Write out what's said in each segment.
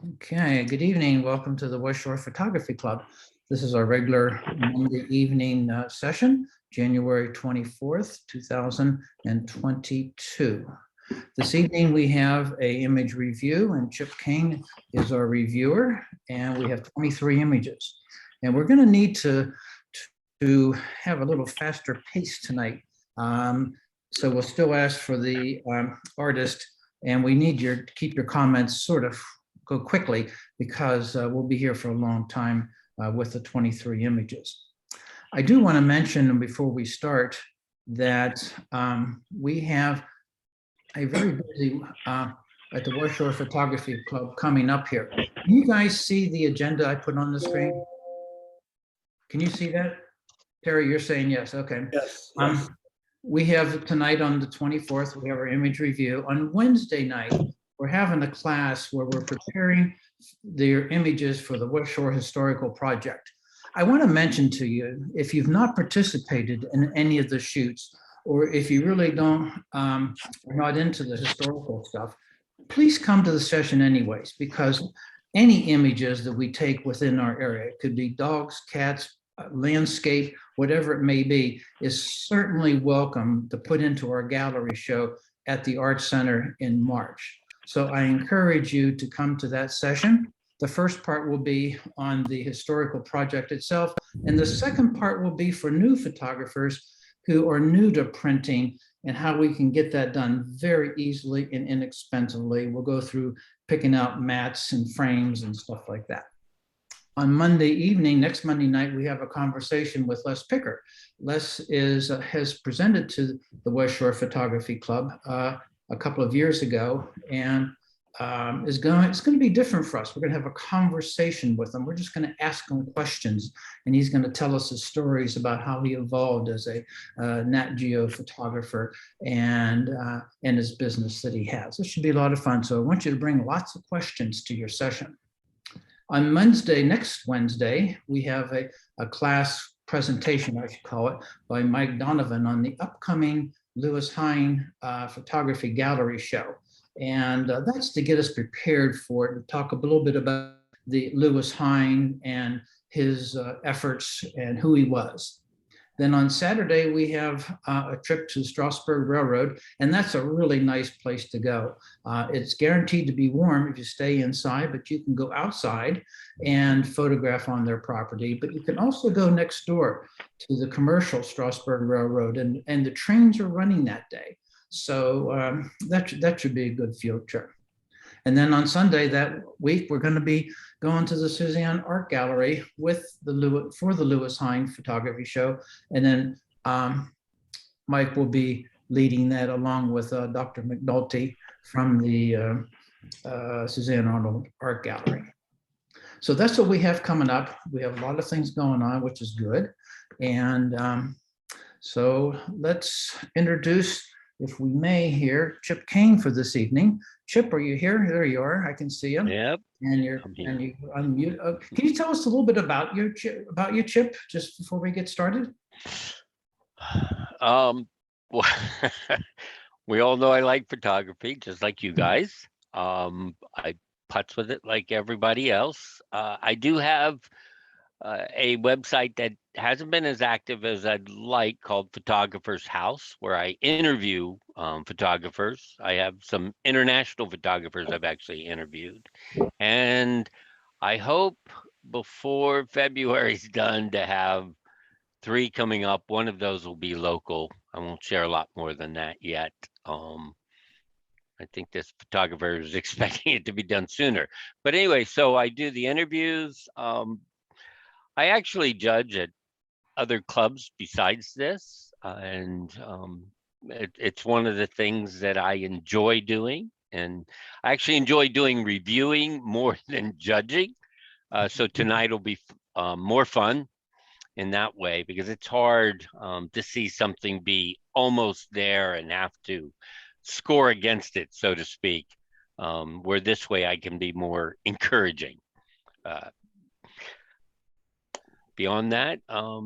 Okay, good evening. Welcome to the West Shore Photography Club. This is our regular Monday evening session, January 24th, 2022. This evening we have an image review, and Chip Cain is our reviewer, and we have 23 images. And we're going to need to have a little faster pace tonight. So we'll still ask for the artist, and we need to keep your comments sort of go quickly because we'll be here for a long time with the 23 images. I do want to mention before we start that we have a very busy at the West Shore Photography Club coming up here. Can you guys see the agenda I put on the screen? Can you see that? Terry, you're saying yes. Okay. Yes. We have tonight on the 24th, we have our image review. On Wednesday night, we're having a class where we're preparing their images for the West Shore Historical Project. I want to mention to you, if you've not participated in any of the shoots, or if you really don't, are not into the historical stuff, please come to the session anyways, because any images that we take within our area, it could be dogs, cats, landscape, whatever it may be, is certainly welcome to put into our gallery show at the Art Center in March. So I encourage you to come to that session. The first part will be on the historical project itself, and the second part will be for new photographers who are new to printing and how we can get that done very easily and inexpensively. We'll go through picking out mats and frames and stuff like that. On Monday evening, next Monday night, we have a conversation with Les Picker. Les has presented to the West Shore Photography Club a couple of years ago, and it's going to be different for us. We're going to have a conversation with him. We're just going to ask him questions, and he's going to tell us his stories about how he evolved as a Nat Geo photographer and his business that he has. This should be a lot of fun. So I want you to bring lots of questions to your session. On next Wednesday, we have a class presentation, I should call it, by Mike Donovan on the upcoming Lewis Hine photography gallery show. And that's to get us prepared for it, and talk a little bit about the Lewis Hine and his efforts and who he was. Then on Saturday, we have a trip to Strasburg Railroad, and that's a really nice place to go. It's guaranteed to be warm if you stay inside, but you can go outside and photograph on their property. But you can also go next door to the commercial Strasburg Railroad, and the trains are running that day. So that should be a good field trip. And then on Sunday that week, we're going to be going to the Suzanne Art Gallery for the Lewis Hine photography show. And then Mike will be leading that along with Dr. McNulty from the Suzanne Arnold Art Gallery. So that's what we have coming up. We have a lot of things going on, which is good. And so let's introduce, if we may, here, Chip Cain for this evening. Chip, are you here? There you are. I can see you. Yep. And you unmute. Can you tell us a little bit about you, Chip, just before we get started? Well, we all know I like photography, just like you guys. I putz with it like everybody else. I do have a website that hasn't been as active as I'd like, called Photographer's House, where I interview photographers. I have some international photographers I've actually interviewed, and I hope before February's done to have 3 coming up. One of those will be local. I won't share a lot more than that yet. I think this photographer is expecting it to be done sooner. But anyway, so I do the interviews. I actually judge at other clubs besides this, and it's one of the things that I enjoy doing, and I actually enjoy doing reviewing more than judging. So tonight will be more fun in that way, because it's hard to see something be almost there and have to score against it, so to speak, where this way I can be more encouraging. Beyond that, I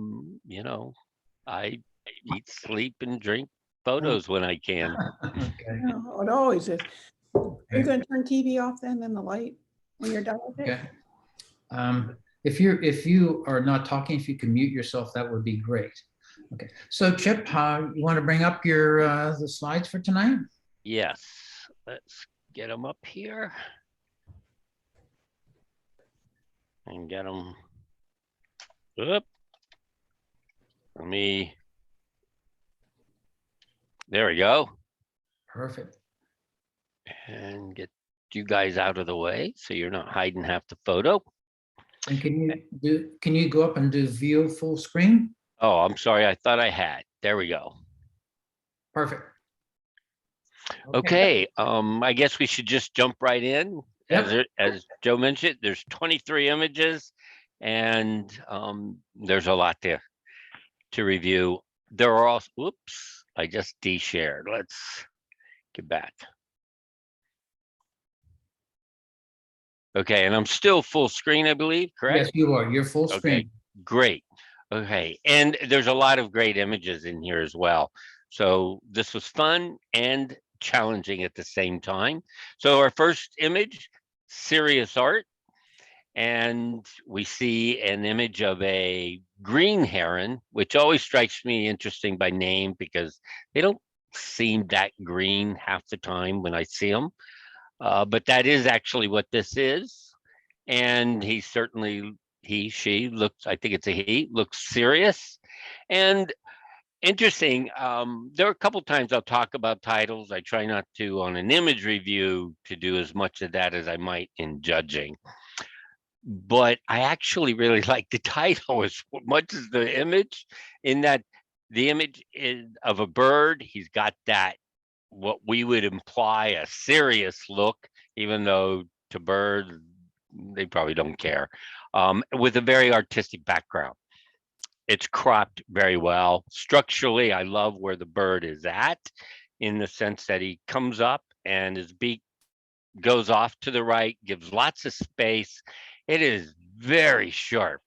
eat, sleep, and drink photos when I can. Okay. It always is. Are you going to turn TV off then, and the light? When you're done with it. Okay. If you are not talking, if you can mute yourself, that would be great. Okay. So Chip, you want to bring up your the slides for tonight? Yes, let's get them up here. And get them up. There we go. Perfect. And get you guys out of the way so you're not hiding half the photo. And can you go up and do view full screen? Oh, I'm sorry. I thought I had. There we go. Perfect. Okay. I guess we should just jump right in. Yep. As Joe mentioned, there's 23 images and there's a lot there to review. There are also, whoops, I just de-shared. Let's get back. Okay, and I'm still full screen, I believe, correct? Yes, you are. You're full screen. Okay, great. Okay, and there's a lot of great images in here as well. So this was fun and challenging at the same time. So our first image, serious art. And we see an image of a green heron, which always strikes me interesting by name because they don't seem that green half the time when I see them. But that is actually what this is. And she looks, I think it's a he, looks serious. And interesting, there are a couple times I'll talk about titles. I try not to, on an image review, to do as much of that as I might in judging. But I actually really like the title as much as the image, in that the image is of a bird. He's got that, what we would imply a serious look, even though to birds, they probably don't care, with a very artistic background. It's cropped very well. Structurally, I love where the bird is at, in the sense that he comes up and his beak goes off to the right, gives lots of space. It is very sharp.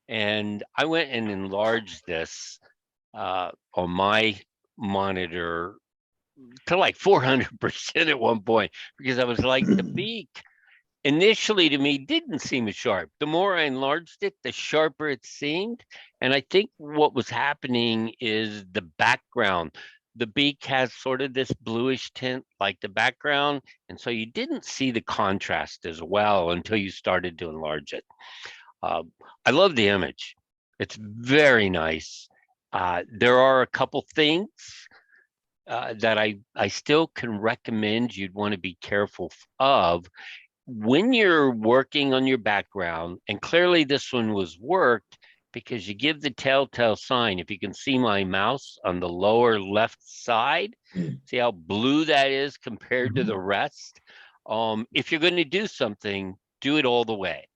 And I went and enlarged this on my monitor to like 400% at one point, because I was like, the beak initially to me didn't seem as sharp. The more I enlarged it, the sharper it seemed. And I think what was happening is the background. The beak has sort of this bluish tint like the background. And so you didn't see the contrast as well until you started to enlarge it. I love the image. It's very nice. There are a couple things that I still can recommend you'd want to be careful of when you're working on your background. And clearly this one was worked because you give the telltale sign. If you can see my mouse on the lower left side, see how blue that is compared to the rest. If you're going to do something, do it all the way.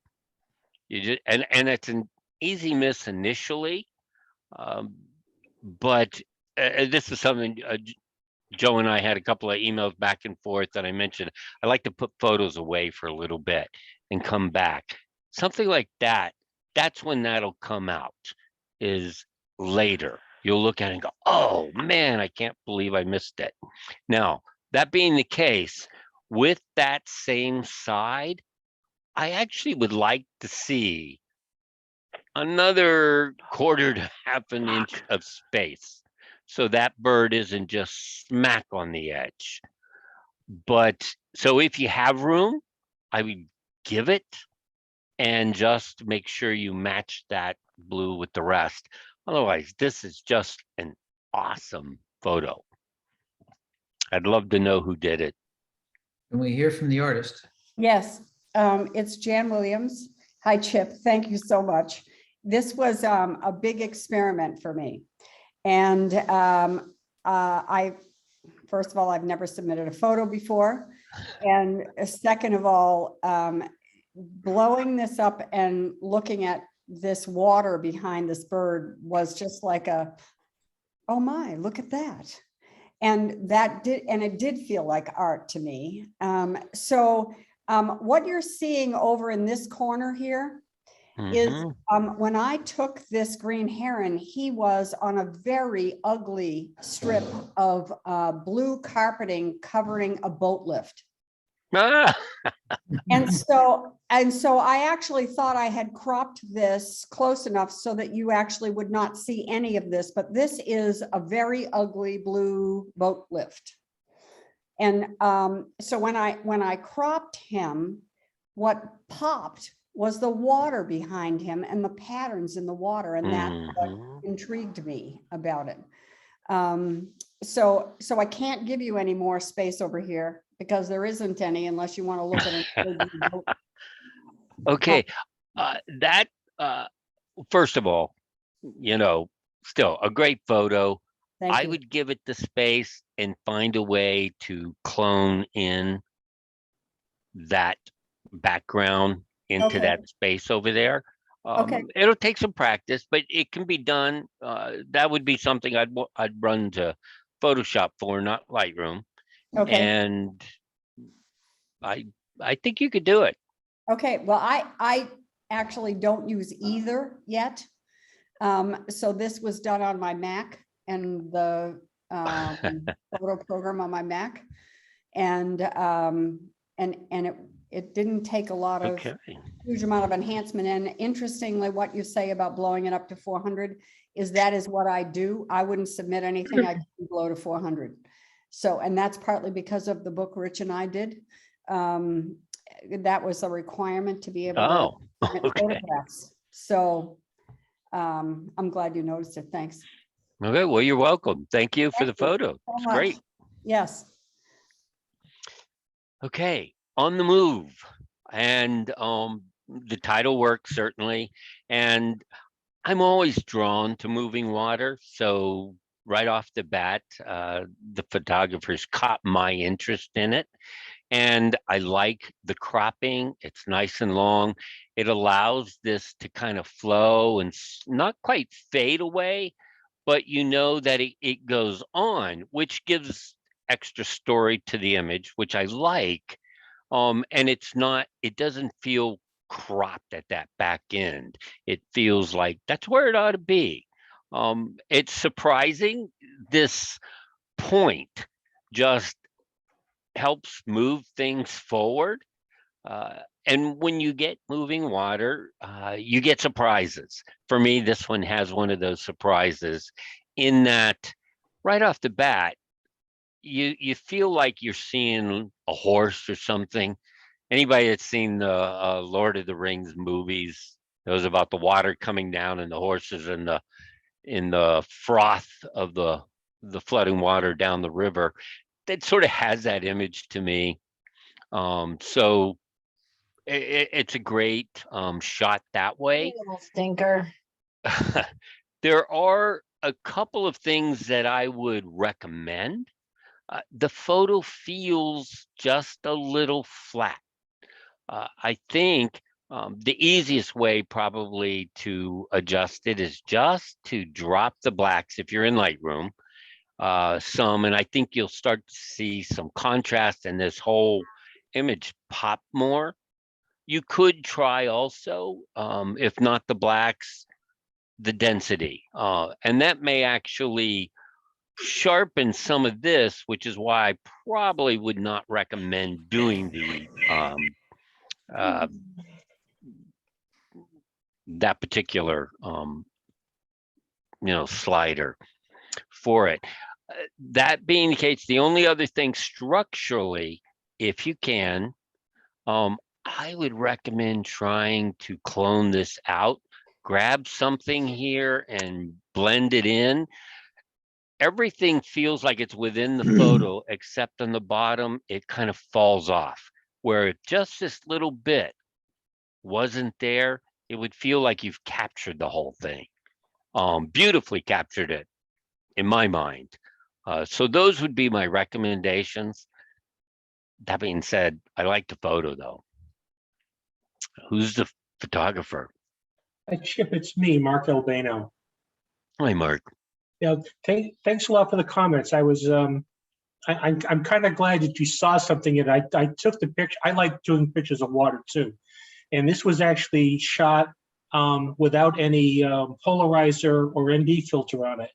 You just, and it's an easy miss initially, but this is something Joe and I had a couple of emails back and forth that I mentioned. I like to put photos away for a little bit and come back. Something like that, that's when that'll come out, is later. You'll look at it and go, oh man, I can't believe I missed it. Now, that being the case, with that same side, I actually would like to see another quarter to half an inch of space, so that bird isn't just smack on the edge. But so if you have room, I would give it, and just make sure you match that blue with the rest. Otherwise, this is just an awesome photo. I'd love to know who did it. Can we hear from the artist? Yes, it's Jan Williams. Hi, Chip. Thank you so much. This was a big experiment for me. And first of all, I've never submitted a photo before. And second of all, blowing this up and looking at this water behind this bird was just like oh my, look at that. And it did feel like art to me. So what you're seeing over in this corner here is when I took this green heron, he was on a very ugly strip of blue carpeting covering a boat lift. And so I actually thought I had cropped this close enough so that you actually would not see any of this, but this is a very ugly blue boat lift. And so when I cropped him, what popped was the water behind him and the patterns in the water, and that's what intrigued me about it. So I can't give you any more space over here because there isn't any unless you want to look at it. Okay, first of all, still a great photo. Thank I you. would give it the space and find a way to clone in that background into Okay. that space over there. Okay. It'll take some practice, but it can be done. That would be something I'd run to Photoshop for, not Lightroom. Okay. And I think you could do it. Okay. Well, I actually don't use either yet. So this was done on my Mac and the photo program on my Mac, and it didn't take a lot of huge amount of enhancement. And interestingly, what you say about blowing it up to 400 is what I do. I wouldn't submit anything I couldn't blow to 400. So, and that's partly because of the book Rich and I did. That was a requirement to be able to submit photographs. So I'm glad you noticed it. Thanks. Okay, well, you're welcome. Thank you for the photo. So It's much. great. Yes. Okay, on the move, and the title works certainly, and I'm always drawn to moving water. So right off the bat, the photographers caught my interest in it, and I like the cropping. It's nice and long. It allows this to kind of flow and not quite fade away, but that it goes on, which gives extra story to the image, which I like. And it doesn't feel cropped at that back end. It feels like that's where it ought to be. It's surprising. This point just helps move things forward. And when you get moving water, you get surprises. For me, this one has one of those surprises in that right off the bat, you feel like you're seeing a horse or something. Anybody that's seen the Lord of the Rings movies knows about the water coming down and the horses in the froth of the flooding water down the river. That sort of has that image to me. So it's a great shot that way. Little stinker. There are a couple of things that I would recommend. The photo feels just a little flat. I think the easiest way probably to adjust it is just to drop the blacks if you're in Lightroom some, and I think you'll start to see some contrast and this whole image pop more. You could try also, if not the blacks, the density, and that may actually sharpen some of this, which is why I probably would not recommend doing the that particular slider for it. That being the case, the only other thing structurally, if you can, I would recommend trying to clone this out. Grab something here and blend it in. Everything feels like it's within the photo, except on the bottom, it kind of falls off. Where if just this little bit wasn't there, it would feel like you've captured the whole thing. Beautifully captured it, in my mind. So those would be my recommendations. That being said, I like the photo though. Who's the photographer? Chip, it's me, Mark Albano. Hi, Mark. Yeah, thanks a lot for the comments. I was, I'm kind of glad that you saw something, and I took the picture. I like doing pictures of water too, and this was actually shot without any polarizer or ND filter on it,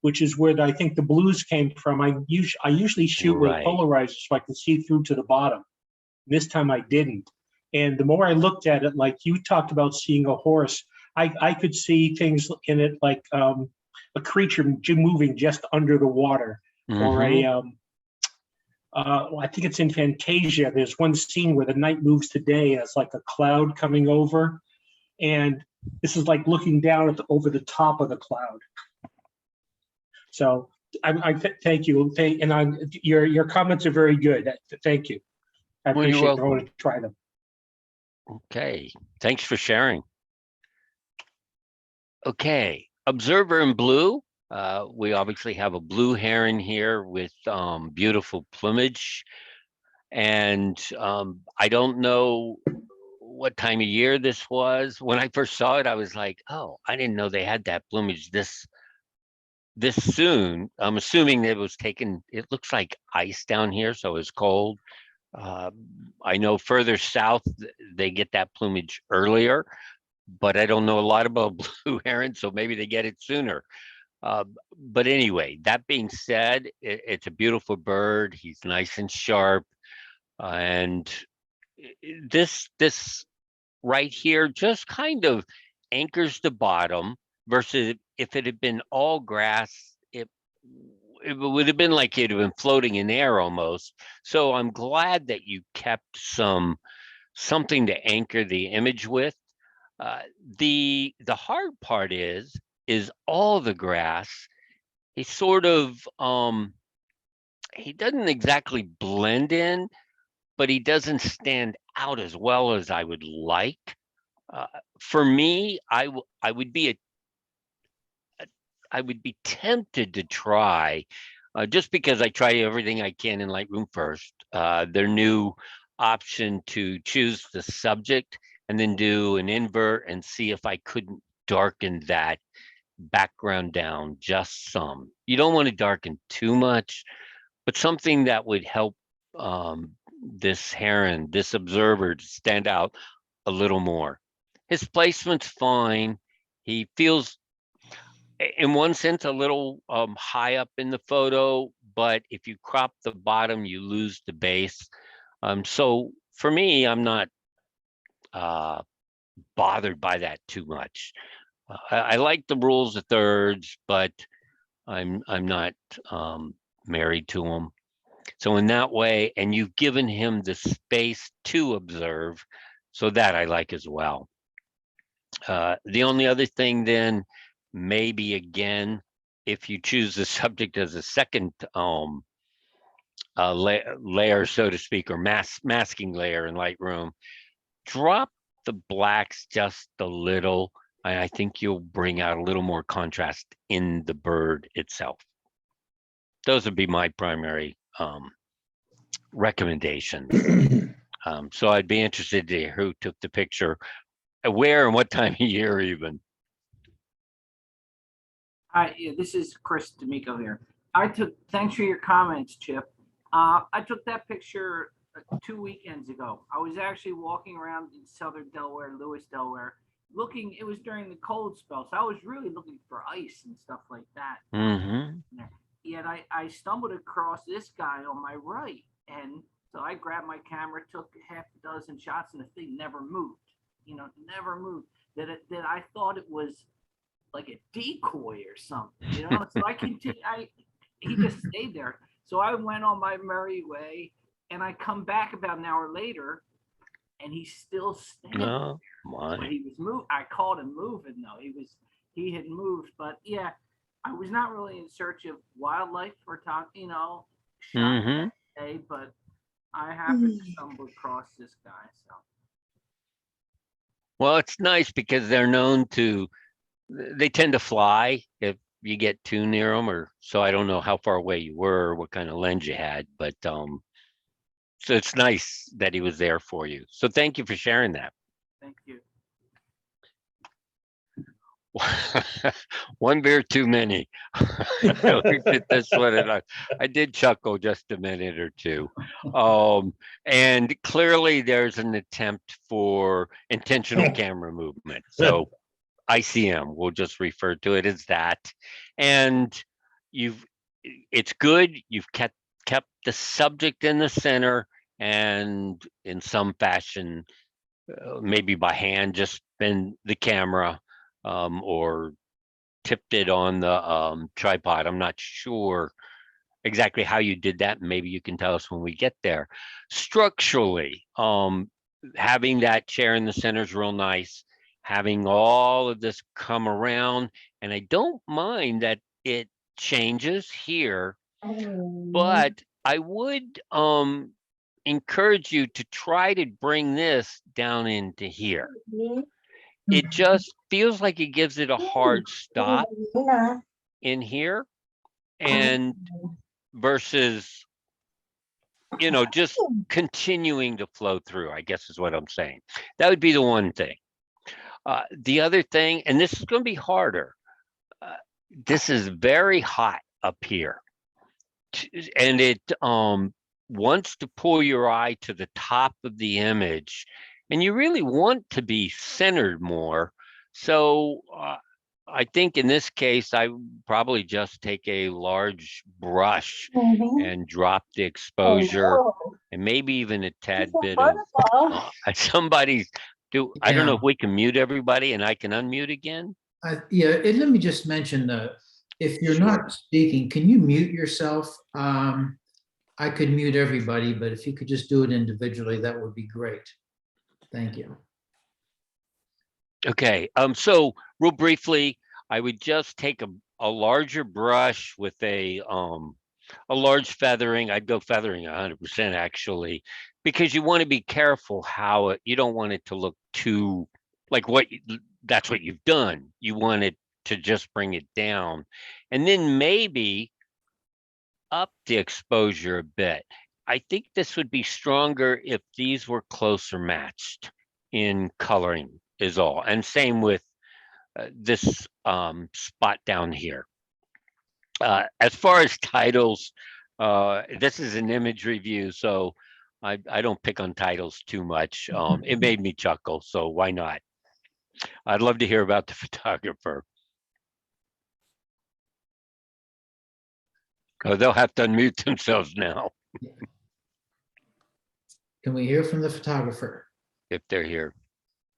which is where I think the blues came from. I usually shoot with Right. polarizers so I can see through to the bottom. This time I didn't. And the more I looked at it, like you talked about seeing a horse, I could see things in it like a creature moving just under the water, or Mhm. I think it's in Fantasia. There's one scene where the night moves to day as like a cloud coming over, and this is like looking down at over the top of the cloud. So thank you, your comments are very good. Thank you. I Well, you're appreciate it. I welcome. want to try them. Okay, thanks for sharing. Okay, observer in blue. We obviously have a blue heron here with beautiful plumage. And I don't know what time of year this was. When I first saw it, I was like, oh, I didn't know they had that plumage this soon. I'm assuming it was taken, it looks like ice down here, so it's cold. I know further south they get that plumage earlier, but I don't know a lot about blue heron, so maybe they get it sooner. But anyway, that being said, it's a beautiful bird. He's nice and sharp, and this right here just kind of anchors the bottom. Versus if it had been all grass, it would have been like it'd have been floating in air almost. So I'm glad that you kept something to anchor the image with. The hard part is all the grass. He sort of he doesn't exactly blend in, but he doesn't stand out as well as I would like. For me, I would be I would be tempted to try, just because I try everything I can in Lightroom first. Their new option to choose the subject and then do an invert and see if I couldn't darken that background down just some. You don't want to darken too much, but something that would help this heron, this observer, to stand out a little more. His placement's fine. He feels, in one sense, a little high up in the photo, but if you crop the bottom, you lose the base. So for me, I'm not bothered by that too much. I like the rules of thirds, but I'm not married to them. So in that way, and you've given him the space to observe, so that I like as well. The only other thing then, maybe again, if you choose the subject as a second layer, so to speak, or masking layer in Lightroom, drop the blacks just a little, and I think you'll bring out a little more contrast in the bird itself. Those would be my primary recommendations. So I'd be interested to hear who took the picture, where, and what time of year even. Hi, yeah, this is Chris D'Amico here. Thanks for your comments, Chip. I took that picture 2 weekends ago. I was actually walking around in southern Delaware, Lewis, Delaware, looking. It was during the cold spell, so I was really looking for ice and stuff like that. Mm-hmm. Yet I stumbled across this guy on my right, and so I grabbed my camera, took half a dozen shots, and the thing never moved. Never moved. That I thought it was like a decoy or something. So he just stayed there. So I went on my merry way, and I come back about an hour later, and he's still standing. No, But he was moved. I called him moving though. He had moved, but yeah, I was not really in search of wildlife or shot that day, but I happened to stumble across this guy. So. Well, it's nice because they're known to, they tend to fly if you get too near them, or so. I don't know how far away you were, or what kind of lens you had, but so it's nice that he was there for you. So thank you for sharing that. Thank you. One beer too many. This one, I did chuckle just a minute or two. And clearly there's an attempt for intentional camera movement. So ICM, we'll just refer to it as that. And it's good. You've kept the subject in the center, and in some fashion, maybe by hand, just spin the camera or tipped it on the tripod. I'm not sure exactly how you did that. Maybe you can tell us when we get there. Structurally, having that chair in the center is real nice. Having all of this come around, and I don't mind that it changes here, but I would encourage you to try to bring this down into here. It just feels like it gives it a hard stop in here, and versus, you know, just continuing to flow through, I guess is what I'm saying. That would be the one thing. The other thing, and this is going to be harder, this is very hot up here, and it wants to pull your eye to the top of the image, and you really want to be centered more. So I think in this case, I would probably just take a large brush and drop the exposure, and maybe even a tad bit of somebody's. I don't know if we can mute everybody and I can unmute again. Yeah, and let me just mention, if you're not speaking, can you mute yourself? I could mute everybody, but if you could just do it individually, that would be great. Thank you. Okay, so real briefly, I would just take a larger brush with a large feathering. I'd go feathering 100% actually, because you want to be careful how you don't want it to look too like that's what you've done. You want it to just bring it down, and then maybe up the exposure a bit. I think this would be stronger if these were closer matched in coloring is all. And same with this spot down here. As far as titles, this is an image review, so I don't pick on titles too much. It made me chuckle, so why not? I'd love to hear about the photographer. Oh, they'll have to unmute themselves now Can we hear from the photographer? if they're here.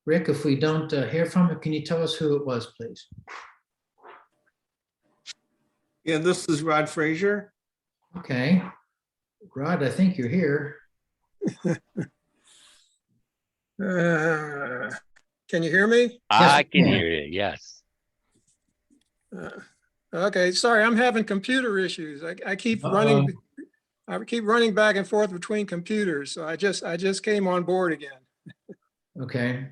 Rick, if we don't hear from him, can you tell us who it was, please? Yeah, this is Rod Frazier. Okay. Rod, I think you're here. Can you hear me? I can we can. hear you, yes. Okay, sorry, I'm having computer issues. I keep running. I keep running back and forth between computers, so I just came on board again. Okay.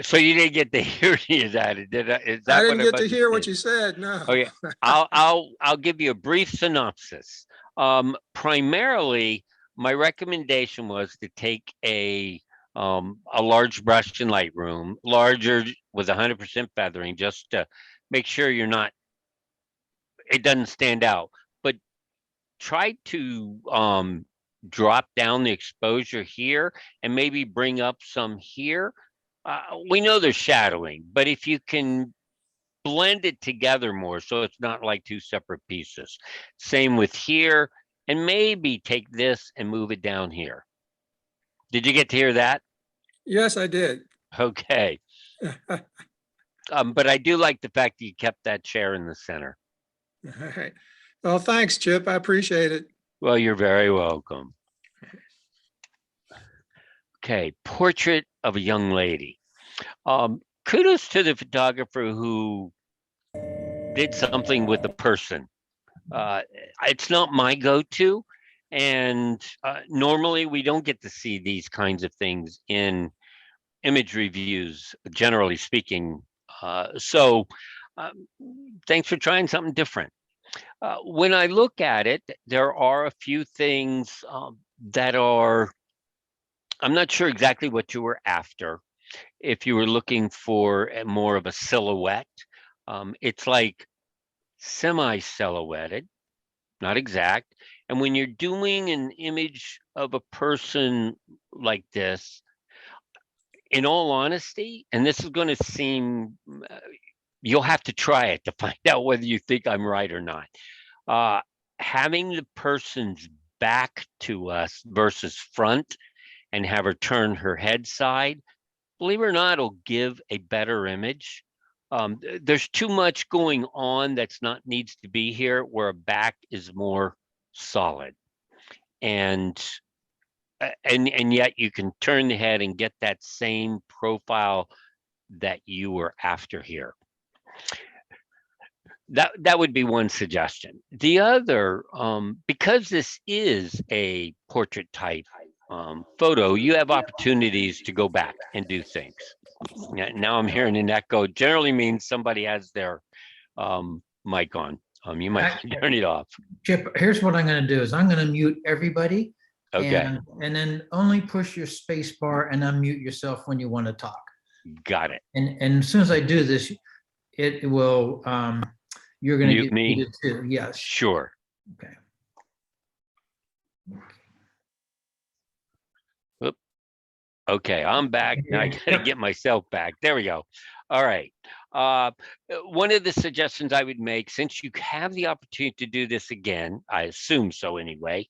So you didn't get to hear any of that, did I? Is that I didn't what get to hear what you said. No. Okay, I'll give you a brief synopsis. Primarily, my recommendation was to take a large brush in Lightroom, larger with 100% feathering, just to make sure it doesn't stand out. But try to drop down the exposure here and maybe bring up some here. We know there's shadowing, but if you can blend it together more so it's not like two separate pieces. Same with here, and maybe take this and move it down here. Did you get to hear that? Yes, I did. Okay. But I do like the fact that you kept that chair in the center. All right. Well, thanks, Chip. I appreciate it. Well, you're very welcome. Okay, portrait of a young lady. Kudos to the photographer who did something with the person. It's not my go-to, and normally we don't get to see these kinds of things in image reviews, generally speaking. So thanks for trying something different. When I look at it, there are a few things that are, I'm not sure exactly what you were after. If you were looking for more of a silhouette, it's like semi-silhouetted, not exact. And when you're doing an image of a person like this, in all honesty, and this is going to seem, you'll have to try it to find out whether you think I'm right or not. Having the person's back to us versus front and have her turn her head side, believe it or not, it'll give a better image. There's too much going on that's not needs to be here, where a back is more solid. And yet you can turn the head and get that same profile that you were after here. That would be one suggestion. The other, because this is a portrait type photo, you have opportunities to go back and do things. Now I'm hearing an echo. Generally means somebody has their mic on. You might turn it off. Chip, here's what I'm going to do is I'm going to mute everybody. Okay. And then only push your space bar and unmute yourself when you want to talk. Got it. And as soon as I do this, it will, you're going to Mute get me? muted too. Yes. Sure. Okay. Okay, I'm back. Now I gotta get myself back. There we go. All right. One of the suggestions I would make, since you have the opportunity to do this again, I assume so anyway.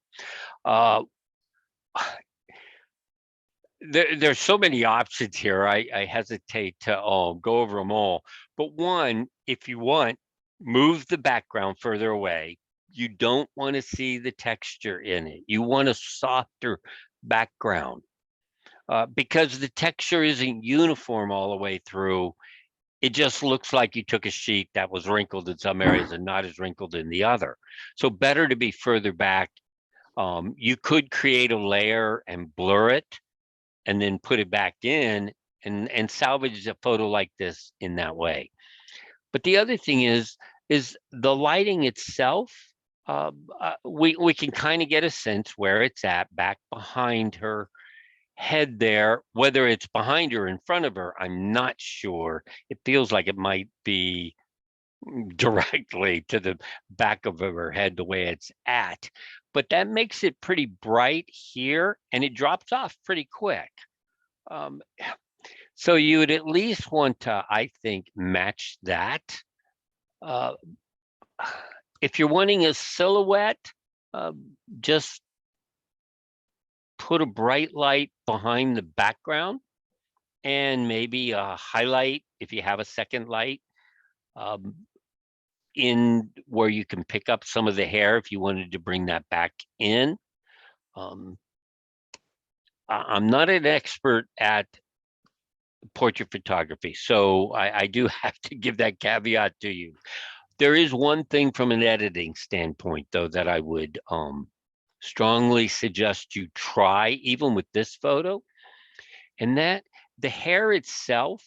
There's so many options here. I hesitate to go over them all. But one, if you want, move the background further away. You don't want to see the texture in it. You want a softer background. Because the texture isn't uniform all the way through. It just looks like you took a sheet that was wrinkled in some areas and not as wrinkled in the other. So better to be further back. You could create a layer and blur it and then put it back in and salvage a photo like this in that way. But the other thing is the lighting itself. We can kind of get a sense where it's at back behind her head there, whether it's behind her or in front of her, I'm not sure. It feels like it might be directly to the back of her head the way it's at, but that makes it pretty bright here and it drops off pretty quick. So you would at least want to, I think, match that. If you're wanting a silhouette, just put a bright light behind the background and maybe a highlight if you have a second light in where you can pick up some of the hair if you wanted to bring that back in. I'm not an expert at portrait photography, so I do have to give that caveat to you. There is one thing from an editing standpoint, though, that I would strongly suggest you try, even with this photo, and that the hair itself,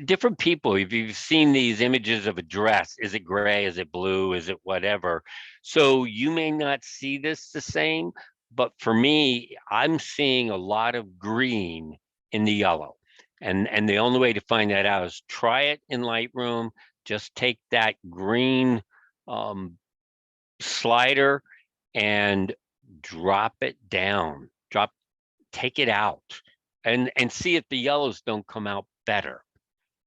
different people, if you've seen these images of a dress, is it gray, is it blue, is it whatever? So you may not see this the same, but for me, I'm seeing a lot of green in the yellow. And the only way to find that out is try it in Lightroom. Just take that green slider and drop it down, take it out and see if the yellows don't come out better.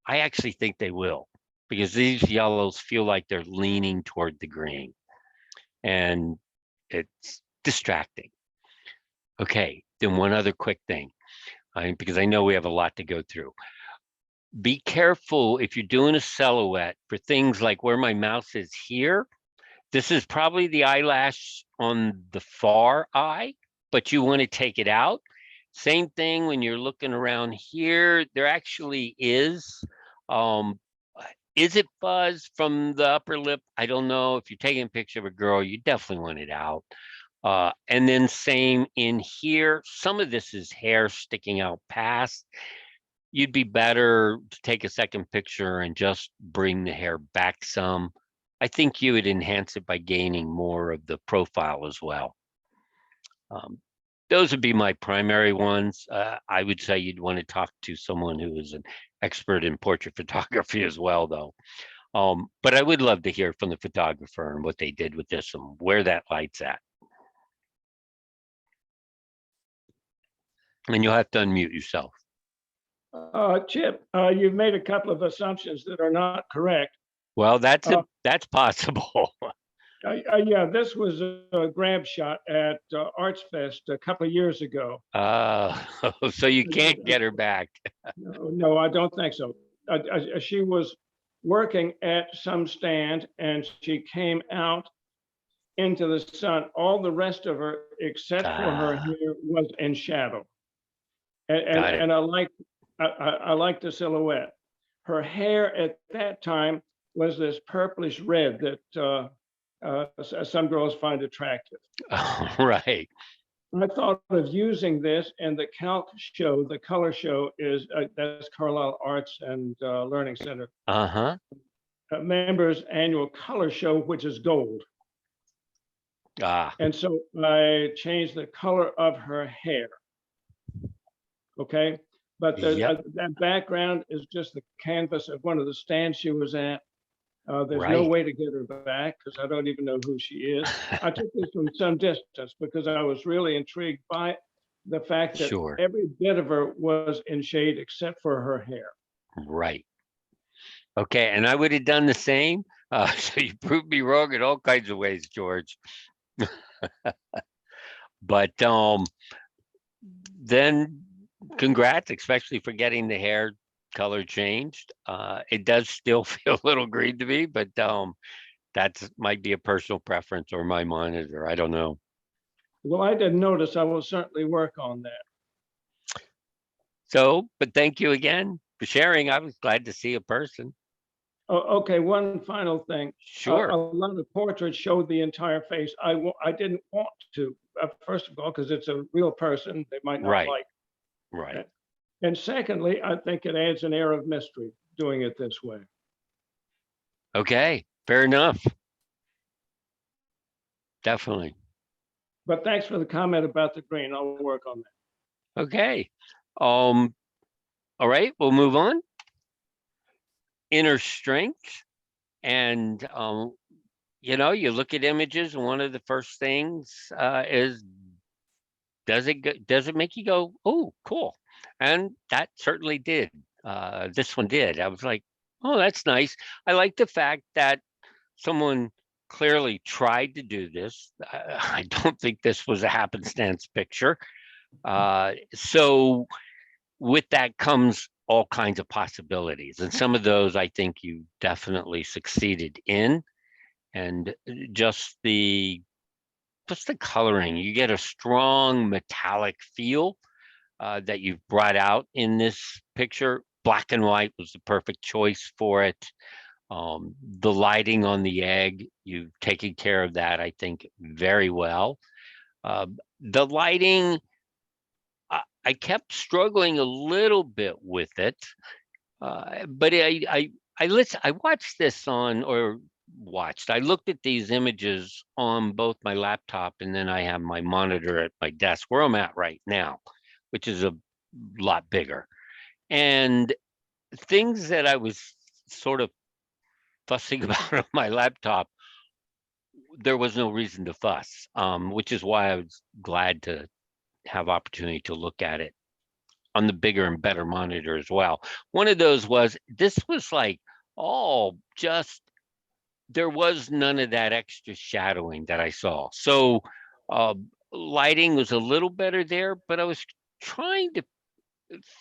I actually think they will, because these yellows feel like they're leaning toward the green and it's distracting. Okay, then one other quick thing, because I know we have a lot to go through. Be careful if you're doing a silhouette for things like where my mouse is here. This is probably the eyelash on the far eye, but you want to take it out. Same thing when you're looking around here, there actually is it fuzz from the upper lip? I don't know. If you're taking a picture of a girl, you definitely want it out. And then same in here, some of this is hair sticking out past. You'd be better to take a second picture and just bring the hair back some. I think you would enhance it by gaining more of the profile as well. Those would be my primary ones. I would say you'd want to talk to someone who is an expert in portrait photography as well, though. But I would love to hear from the photographer and what they did with this and where that light's at. And you'll have to unmute yourself. Chip, you've made a couple of assumptions that are not correct. Well, that's possible. Yeah, this was a grab shot at Arts Fest a couple of years ago. So you can't get her back. No, I don't think so. She was working at some stand and she came out into the sun. All the rest of her, except for her Ah. hair, was in shadow. Got it. And I like the silhouette. Her hair at that time was this purplish red that some girls find attractive. Right. I thought of using this, and the calc show, the color show is that's Carlisle Arts and Learning Center Uh-huh. members annual color show, which is gold. Ah, And so I changed the color of her hair. Okay, but Yep. that background is just the canvas of one of the stands she was at. There's no Right. way to get her back because I don't even know who she is. I took this from some distance because I was really intrigued by the fact that Sure. every bit of her was in shade except for her hair. Right. Okay, and I would have done the same. So you proved me wrong in all kinds of ways, George. But then congrats, especially for getting the hair color changed. It does still feel a little green to me, but that's might be a personal preference or my monitor. I don't know. Well, I didn't notice. I will certainly work on that. So, but thank you again for sharing. I was glad to see a person. Oh, okay, one final thing. A Sure. lot of portraits showed the entire face. I didn't want to, first of all, because it's a real person they might not Right. like. Right. And secondly, I think it adds an air of mystery doing it this way. Okay. Fair enough. Definitely. But thanks for the comment about the green. I'll work on that. Okay. All right, we'll move on. Inner strength. And you look at images, and one of the first things is does it make you go, oh, cool? And that certainly did. This one did. I was like, oh, that's nice. I like the fact that someone clearly tried to do this. I don't think this was a happenstance picture. So with that comes all kinds of possibilities. And some of those I think you definitely succeeded in. And just the coloring, you get a strong metallic feel that you've brought out in this picture. Black and white was the perfect choice for it. The lighting on the egg, you've taken care of that, I think, very well. The lighting, I kept struggling a little bit with it, but I watched this I looked at these images on both my laptop and then I have my monitor at my desk where I'm at right now, which is a lot bigger. And things that I was sort of fussing about on my laptop, there was no reason to fuss, which is why I was glad to have opportunity to look at it on the bigger and better monitor as well. One of those was, this was like, there was none of that extra shadowing that I saw. So lighting was a little better there, but I was trying to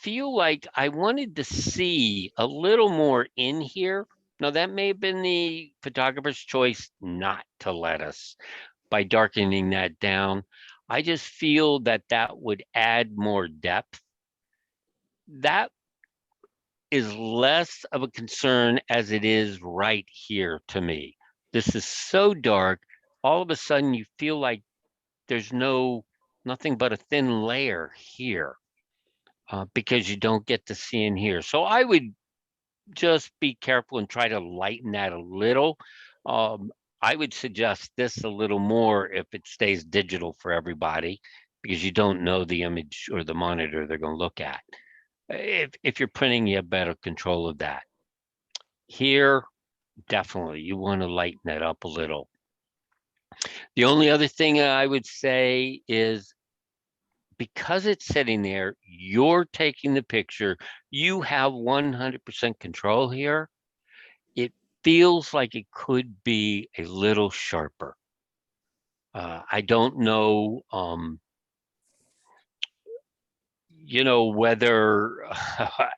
feel like I wanted to see a little more in here. Now that may have been the photographer's choice not to let us by darkening that down. I just feel that would add more depth. That is less of a concern as it is right here to me. This is so dark, all of a sudden you feel like there's nothing but a thin layer here because you don't get to see in here. So I would just be careful and try to lighten that a little. I would suggest this a little more if it stays digital for everybody, because you don't know the image or the monitor they're going to look at. If you're printing, you have better control of that. Here, definitely, you want to lighten it up a little. The only other thing I would say is, because it's sitting there, you're taking the picture, you have 100% control here. It feels like it could be a little sharper. I don't know, whether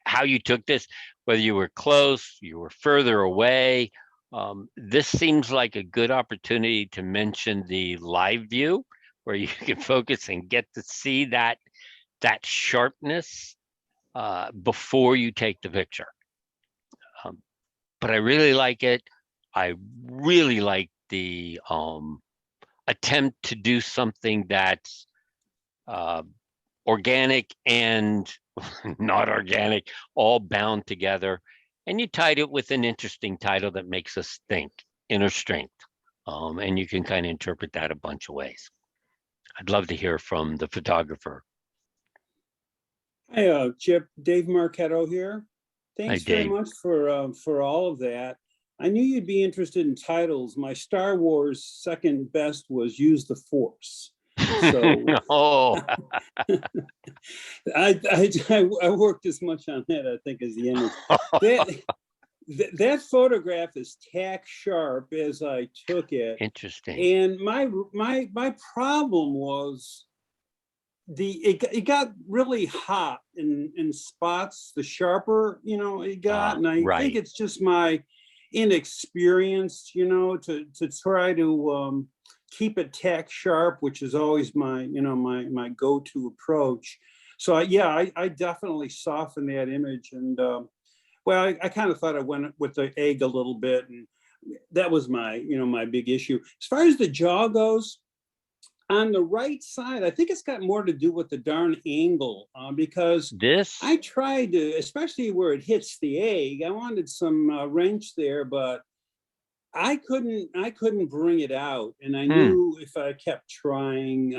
how you took this, whether you were close, you were further away. This seems like a good opportunity to mention the live view where you can focus and get to see that sharpness before you take the picture. But I really like it. I really like the attempt to do something that's organic and not organic, all bound together. And you tied it with an interesting title that makes us think, Inner Strength. And you can kind of interpret that a bunch of ways. I'd love to hear from the photographer. Hi, Chip, Dave Marchetto here. Thanks very Dave. much for all of that. I knew you'd be interested in titles. My Star Wars second best was Use the Force. So Oh, I worked as much on that, I think, as the image. That photograph is tack sharp as I took it. interesting. And my problem was it got really hot in spots, the sharper, it got. And I think right. it's just my inexperience, to try to keep it tack sharp, which is always my, my go-to approach. So I definitely softened that image. And well, I kind of thought I went with the egg a little bit, and that was my, my big issue. As far as the jaw goes, on the right side, I think it's got more to do with the darn angle, because I tried to, especially where it hits the egg, I wanted some wrench there, but I couldn't bring it out. And I knew if I kept trying,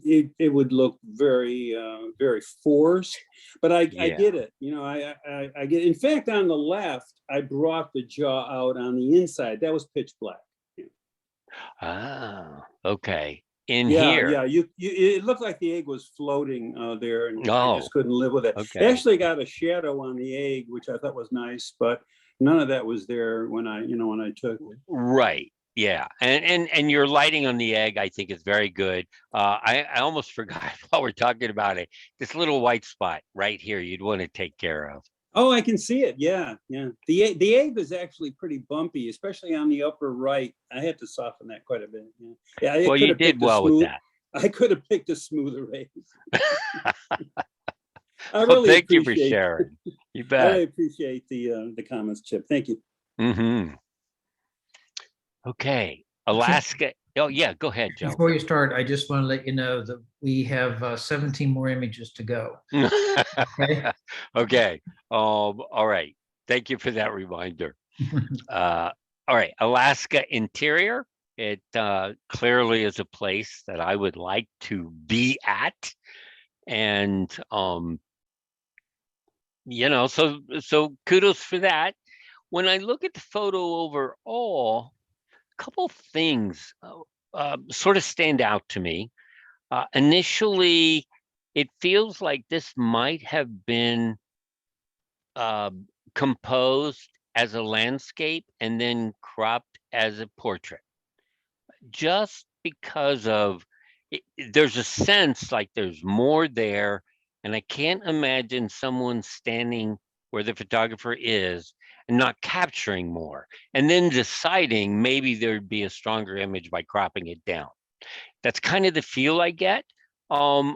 it would look very, very forced, but I did it, I get, in fact, on the left, I brought the jaw out on the inside. That was pitch black. Ah, okay. In Yeah, here. yeah, it looked like the egg was floating there, and I just couldn't live with it. Okay. It actually got a shadow on the egg, which I thought was nice, but none of that was there when I took it. Right. Yeah. And your lighting on the egg, I think, is very good. I almost forgot while we're talking about it. This little white spot right here, you'd want to take care of. Oh, I can see it. Yeah, yeah. The egg is actually pretty bumpy, especially on the upper right. I had to soften that quite a bit. Yeah. Well, you did well with that. I could have picked a smoother egg. Well, thank you for sharing. You bet. I appreciate the comments, Chip. Thank you. Mm-hmm. Okay, Alaska. Oh yeah, go ahead, Joe. Before you start, I just want to let you know that we have 17 more images to go. Okay. Okay. All right. Thank you for that reminder. All right, Alaska interior. It clearly is a place that I would like to be at, and so kudos for that. When I look at the photo overall, a couple things sort of stand out to me. Initially, it feels like this might have been composed as a landscape and then cropped as a portrait. Just because of there's a sense like there's more there, and I can't imagine someone standing where the photographer is and not capturing more, and then deciding maybe there'd be a stronger image by cropping it down. That's kind of the feel I get,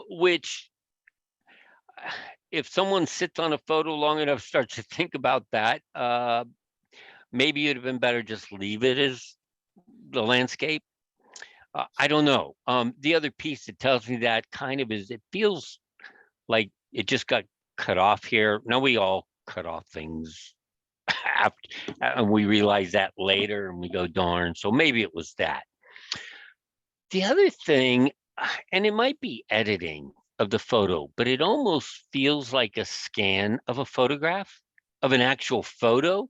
which if someone sits on a photo long enough, starts to think about that, maybe it'd have been better just leave it as the landscape. I don't know. The other piece that tells me that kind of is it feels like it just got cut off here. Now we all cut off things after, and we realize that later and we go, darn. So maybe it was that. The other thing, and it might be editing of the photo, but it almost feels like a scan of a photograph, of an actual photo,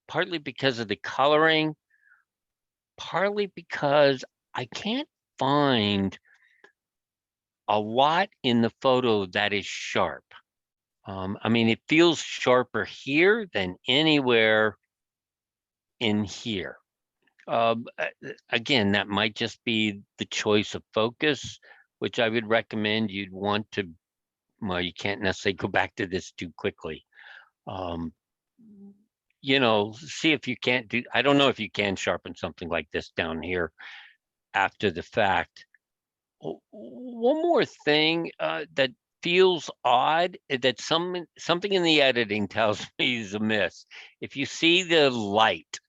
partly because of the coloring, partly because I can't find a lot in the photo that is sharp. I mean, it feels sharper here than anywhere in here. Again, that might just be the choice of focus, which I would recommend you'd want to, well, you can't necessarily go back to this too quickly. You know, see if you can't do, I don't know if you can sharpen something like this down here after the fact. One more thing that feels odd, that something in the editing tells me is amiss. If you see the light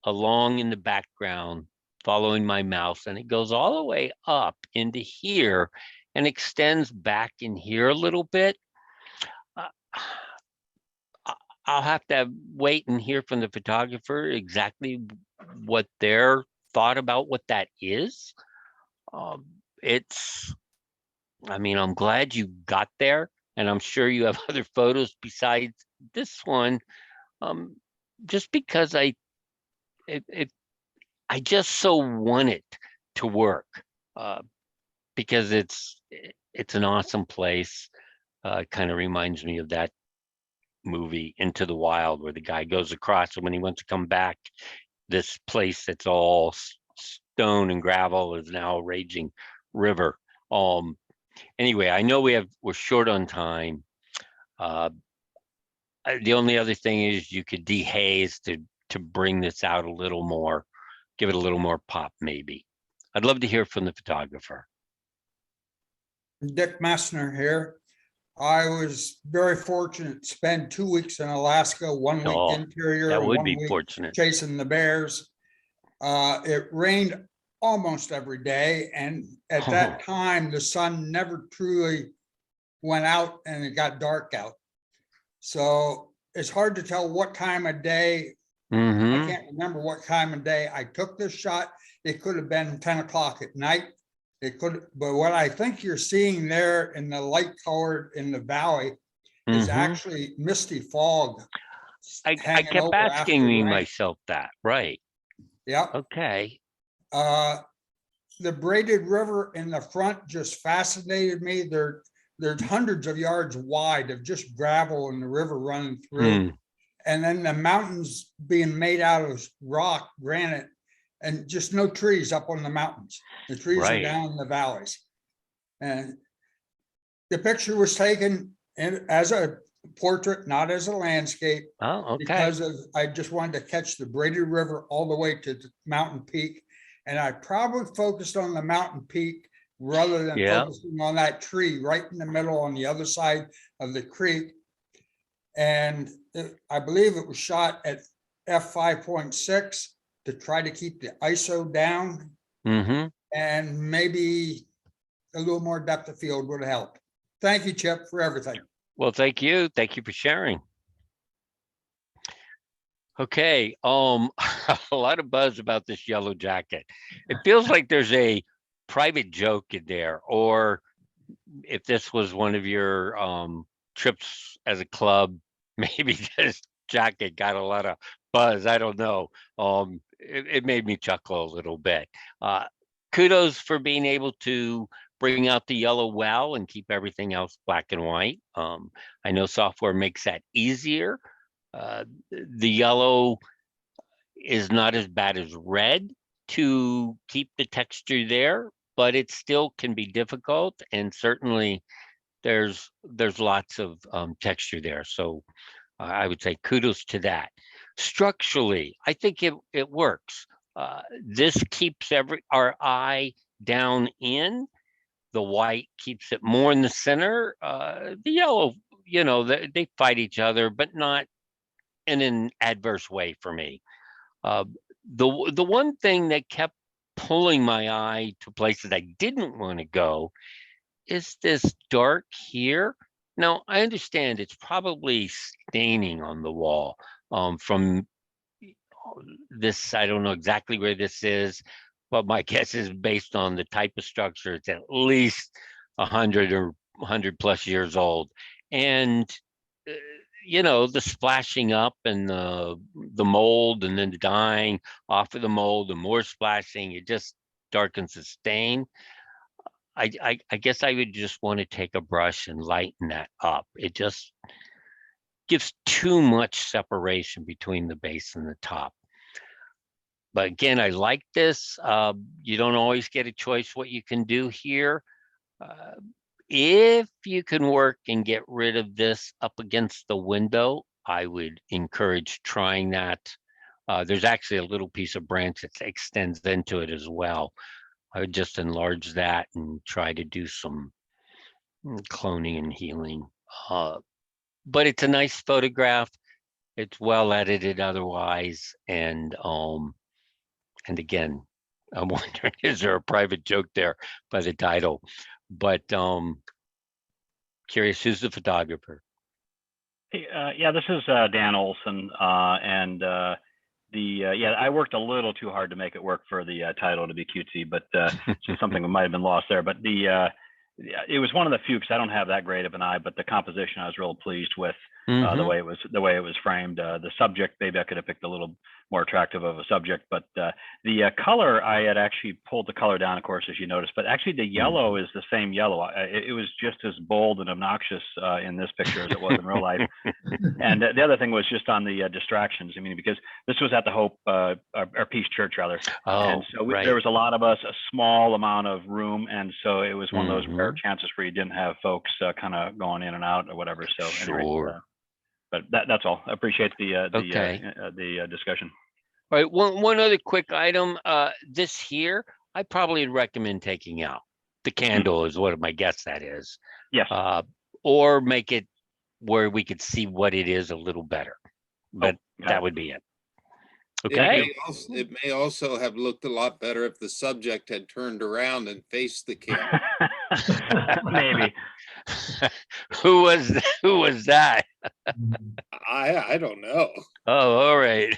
along in the background following my mouse, and it goes all the way up into here and extends back in here a little bit, I'll have to wait and hear from the photographer exactly what their thought about what that is. It's, I mean, I'm glad you got there, and I'm sure you have other photos besides this one. Just because I just so want it to work, because it's an awesome place. It kind of reminds me of that movie Into the Wild, where the guy goes across, and when he wants to come back, this place that's all stone and gravel is now a raging river. Anyway, I know we're short on time. The only other thing is you could dehaze to bring this out a little more, give it a little more pop, maybe. I'd love to hear from the photographer. Dick Messner here. I was very fortunate to spend 2 weeks in Alaska, 1 week interior, that would and be 1 week fortunate. chasing the bears. It rained almost every day, and at that time, the sun never truly went out and it got dark out. So it's hard to tell what time of day. I can't remember what time of day I took this shot. It could have been 10 o'clock at night. It could, but what I think you're seeing there in the light colored in the valley is actually misty fog. I kept asking myself that, right? Yeah. Okay. The braided river in the front just fascinated me. There's hundreds of yards wide of just gravel and the river running through. And then the mountains being made out of rock, granite, and just no trees up on the mountains. The trees are down in the valleys. And the picture was taken as a portrait, not as a landscape. Oh, okay. Because I just wanted to catch the braided river all the way to the mountain peak. And I probably focused on the mountain peak rather than focusing on that tree right in the middle on the other side of the creek. And I believe it was shot at f5.6 to try to keep the ISO down. And maybe a little more depth of field would have helped. Thank you, Chip, for everything. Well, thank you. Thank you for sharing. Okay, a lot of buzz about this yellow jacket. It feels like there's a private joke in there, or if this was one of your trips as a club, maybe this jacket got a lot of buzz. I don't know. It made me chuckle a little bit. Kudos for being able to bring out the yellow well and keep everything else black and white. I know software makes that easier. The yellow is not as bad as red to keep the texture there, but it still can be difficult, and certainly there's lots of texture there. So I would say kudos to that. Structurally, I think it works. This keeps our eye down in. The white keeps it more in the center. The yellow, you know, they fight each other, but not in an adverse way for me. The one thing that kept pulling my eye to places I didn't want to go is this dark here. Now, I understand it's probably staining on the wall from this. I don't know exactly where this is, but my guess is based on the type of structure, it's at least 100 or 100 plus years old. And you know, the splashing up and the mold, and then the dyeing off of the mold and more splashing, it just darkens the stain. I guess I would just want to take a brush and lighten that up. It just gives too much separation between the base and the top. But again, I like this. You don't always get a choice what you can do here. If you can work and get rid of this up against the window, I would encourage trying that. There's actually a little piece of branch that extends into it as well. I would just enlarge that and try to do some cloning and healing. But it's a nice photograph. It's well edited otherwise. And again, I'm wondering, is there a private joke there by the title? But curious, who's the photographer? Hey, yeah, this is Dan Olson, and yeah, I worked a little too hard to make it work for the title to be cutesy, but something that might have been lost there. But it was one of the few, because I don't have that great of an eye, but the composition I was real pleased with. The way it was framed. The subject, maybe I could have picked a little more attractive of a subject, but the color, I had actually pulled the color down, of course, as you noticed, but actually the yellow is the same yellow. It was just as bold and obnoxious in this picture as it was in real life. And the other thing was just on the distractions. I mean, because this was at the Hope, or Peace Church rather. And so there was a lot of us, a small amount of room. And so it was one of those rare chances where you didn't have folks kind of going in and out or whatever. So anyway, but that's all. I appreciate the discussion. All right, one other quick item. This here, I probably would recommend taking out. The candle is what my guess that is. Yes. Or make it where we could see what it is a little better. But that would be it. Okay. It may also have looked a lot better if the subject had turned around and faced the camera. Maybe. Who was that? I don't know. Oh, all right.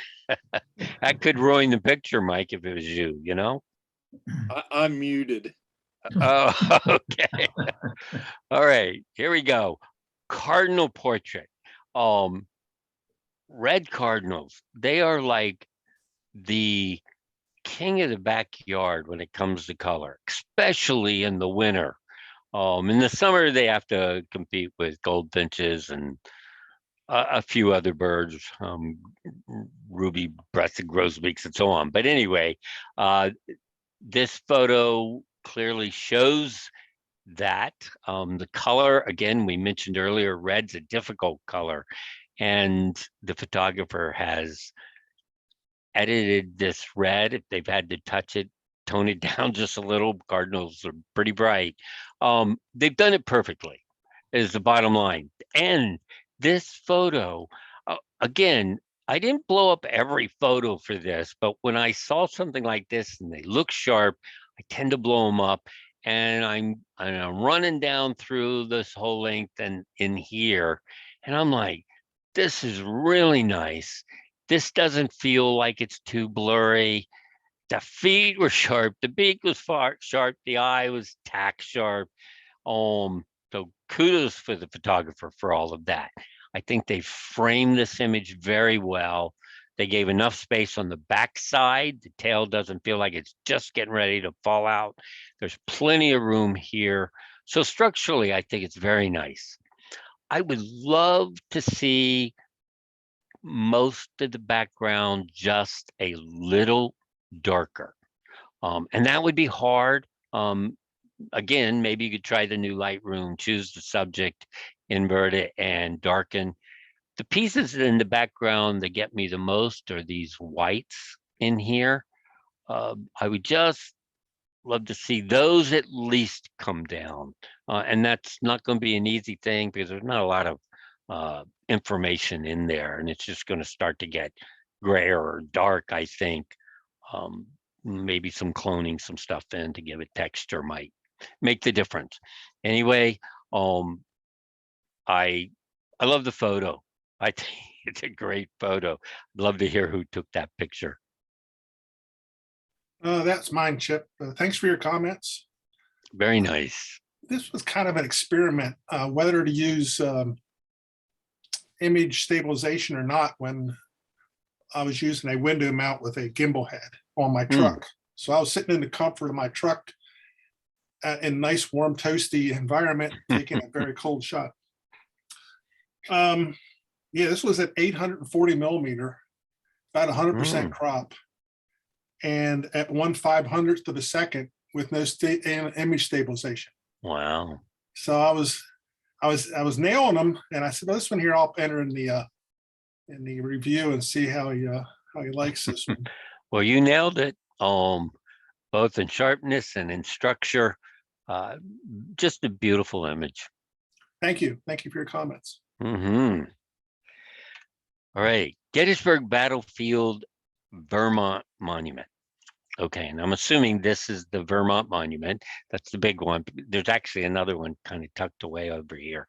That could ruin the picture, Mike, if it was you, you know? I'm muted. Oh, okay. All right, here we go. Cardinal Portrait. Red Cardinals. They are like the king of the backyard when it comes to color, especially in the winter. In the summer, they have to compete with goldfinches and a few other birds, ruby-breasted grosbeaks and so on. But anyway, this photo clearly shows that the color, again, we mentioned earlier, red's a difficult color, and the photographer has edited this red. If they've had to touch it, tone it down just a little. Cardinals are pretty bright. They've done it perfectly, is the bottom line. And this photo, again, I didn't blow up every photo for this, but when I saw something like this and they look sharp, I tend to blow them up. And I'm running down through this whole length and in here, and I'm like, this is really nice. This doesn't feel like it's too blurry. The feet were sharp. The beak was sharp. The eye was tack sharp. So kudos for the photographer for all of that. I think they framed this image very well. They gave enough space on the back side. The tail doesn't feel like it's just getting ready to fall out. There's plenty of room here. So structurally, I think it's very nice. I would love to see most of the background just a little darker. And that would be hard. Again, maybe you could try the new Lightroom, choose the subject, invert it, and darken. The pieces in the background that get me the most are these whites in here. I would just love to see those at least come down. And that's not going to be an easy thing because there's not a lot of information in there, and it's just going to start to get grayer or dark, I think. Maybe some cloning some stuff in to give it texture might make the difference. Anyway, I love the photo. I think it's a great photo. I'd love to hear who took that picture. That's mine, Chip. Thanks for your comments. Very nice. This was kind of an experiment, whether to use image stabilization or not when I was using a window mount with a gimbal head on my truck. So I was sitting in the comfort of my truck in a nice, warm, toasty environment, taking a very cold shot. Yeah, this was at 840 millimeter, about 100% crop. and at 1/500th of a second with no image stabilization. Wow. So I was nailing them, and I said, well, this one here I'll enter in the review and see how he likes this one. Well, you nailed it. Both in sharpness and in structure. Just a beautiful image. Thank you for your comments. Mm-hmm. All right, Gettysburg Battlefield, Vermont Monument. Okay, and I'm assuming this is the Vermont Monument. That's the big one. There's actually another one kind of tucked away over here.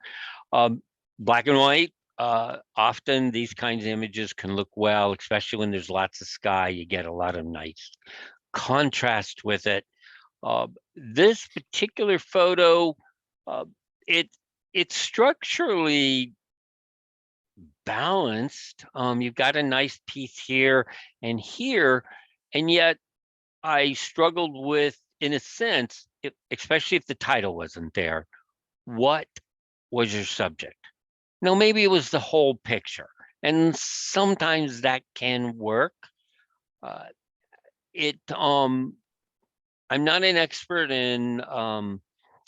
Black and white. Often these kinds of images can look well, especially when there's lots of sky. You get a lot of nice contrast with it. This particular photo, it's structurally balanced. You've got a nice piece here and here, and yet I struggled with, in a sense, especially if the title wasn't there, what was your subject? Now, maybe it was the whole picture, and sometimes that can work. I'm not an expert in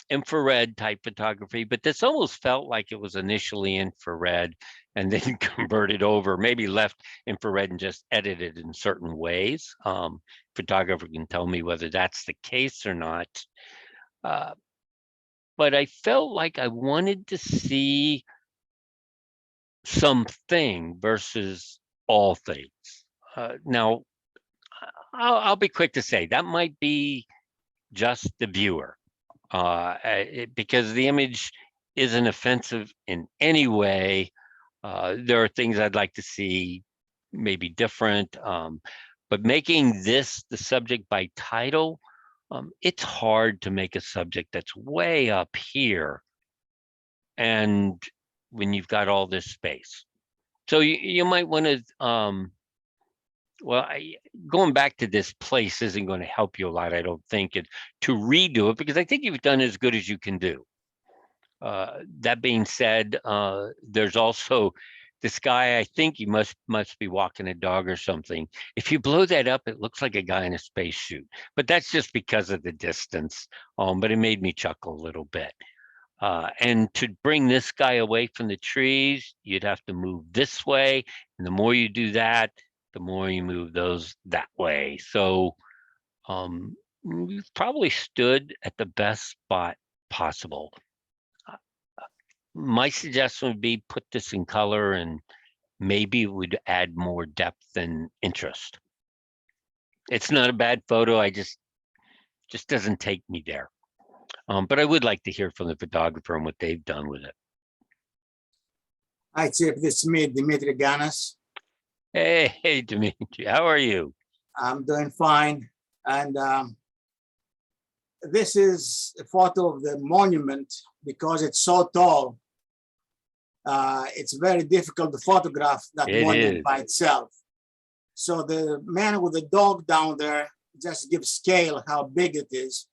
infrared type photography, but this almost felt like it was initially infrared and then converted over, maybe left infrared and just edited in certain ways. Photographer can tell me whether that's the case or not. But I felt like I wanted to see something versus all things. Now, I'll be quick to say that might be just the viewer, because the image isn't offensive in any way. There are things I'd like to see maybe different, but making this the subject by title, it's hard to make a subject that's way up here and when you've got all this space. So you might want to, going back to this place isn't going to help you a lot, I don't think, to redo it, because I think you've done as good as you can do. That being said, there's also this guy, I think he must be walking a dog or something. If you blow that up, it looks like a guy in a spacesuit, but that's just because of the distance. But it made me chuckle a little bit. And to bring this guy away from the trees, you'd have to move this way. And the more you do that, the more you move those that way. So we've probably stood at the best spot possible. My suggestion would be put this in color and maybe it would add more depth and interest. It's not a bad photo. I just doesn't take me there. But I would like to hear from the photographer and what they've done with it. Hi, Chip. This is me, Dimitri Ganas. Hey, Dimitri. How are you? I'm doing fine. And this is a photo of the monument because it's so tall. It's very difficult to photograph that monument by itself. So the man with the dog down there just gives scale how big it is.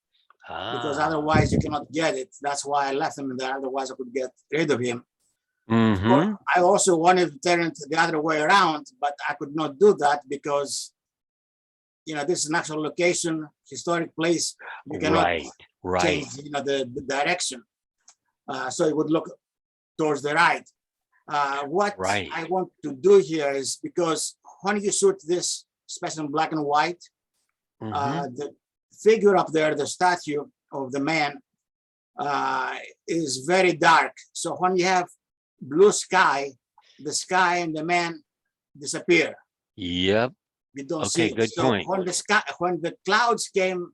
Because otherwise you cannot get it. That's why I left him in there. Otherwise I could get rid of him. Mm-hmm. I also wanted to turn it the other way around, but I could not do that because, this is an actual location, historic place. You cannot change, the direction. So it would look towards the right. What I want to do here is because when you shoot this, especially in black and white, the figure up there, the statue of the man, is very dark. So when you have blue sky, the sky and the man disappear. Yep. You don't see it. So point. When the clouds came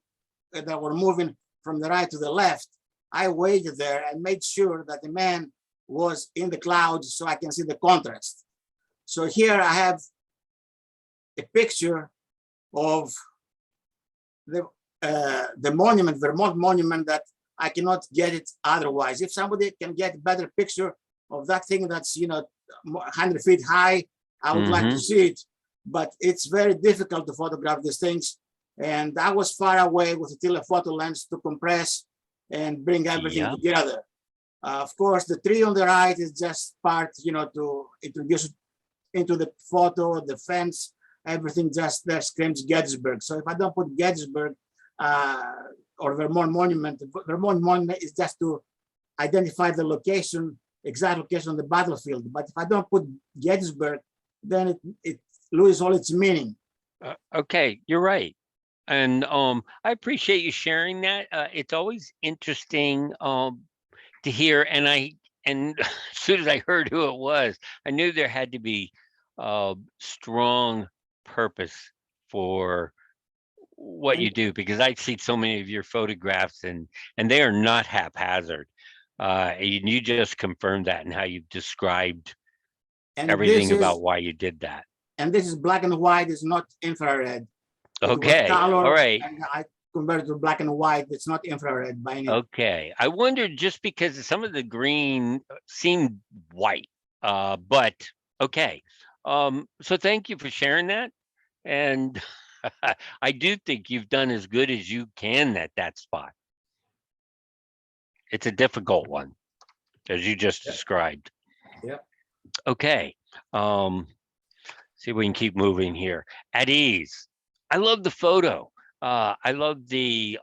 that were moving from the right to the left, I waited there and made sure that the man was in the clouds so I can see the contrast. So here I have a picture of the monument, Vermont monument, that I cannot get it otherwise. If somebody can get a better picture of that thing that's 100 feet high, I would like to see it, but it's very difficult to photograph these things. And I was far away with a telephoto lens to compress and bring everything together. Of course, the tree on the right is just part, to introduce it into the photo, the fence everything just there screams Gettysburg. So if I don't put Gettysburg or Vermont Monument is just to identify the location, exact location on the battlefield. But if I don't put Gettysburg, then it loses all its meaning. Okay, you're right. And I appreciate you sharing that. It's always interesting to hear. And as soon as I heard who it was, I knew there had to be strong purpose for what you do, because I've seen so many of your photographs and they are not haphazard. And you just confirmed that and how you've described And everything about why you did that. And this is black and white, it's not infrared. It was Okay, color, all right. And I converted to black and white. It's not infrared by any. Okay, I wondered just because some of the green seemed white, but okay. So thank you for sharing that. And I do think you've done as good as you can at that spot. It's a difficult one, as you just described. Yep. Okay. See if we can keep moving here. At ease. I love the photo. I love the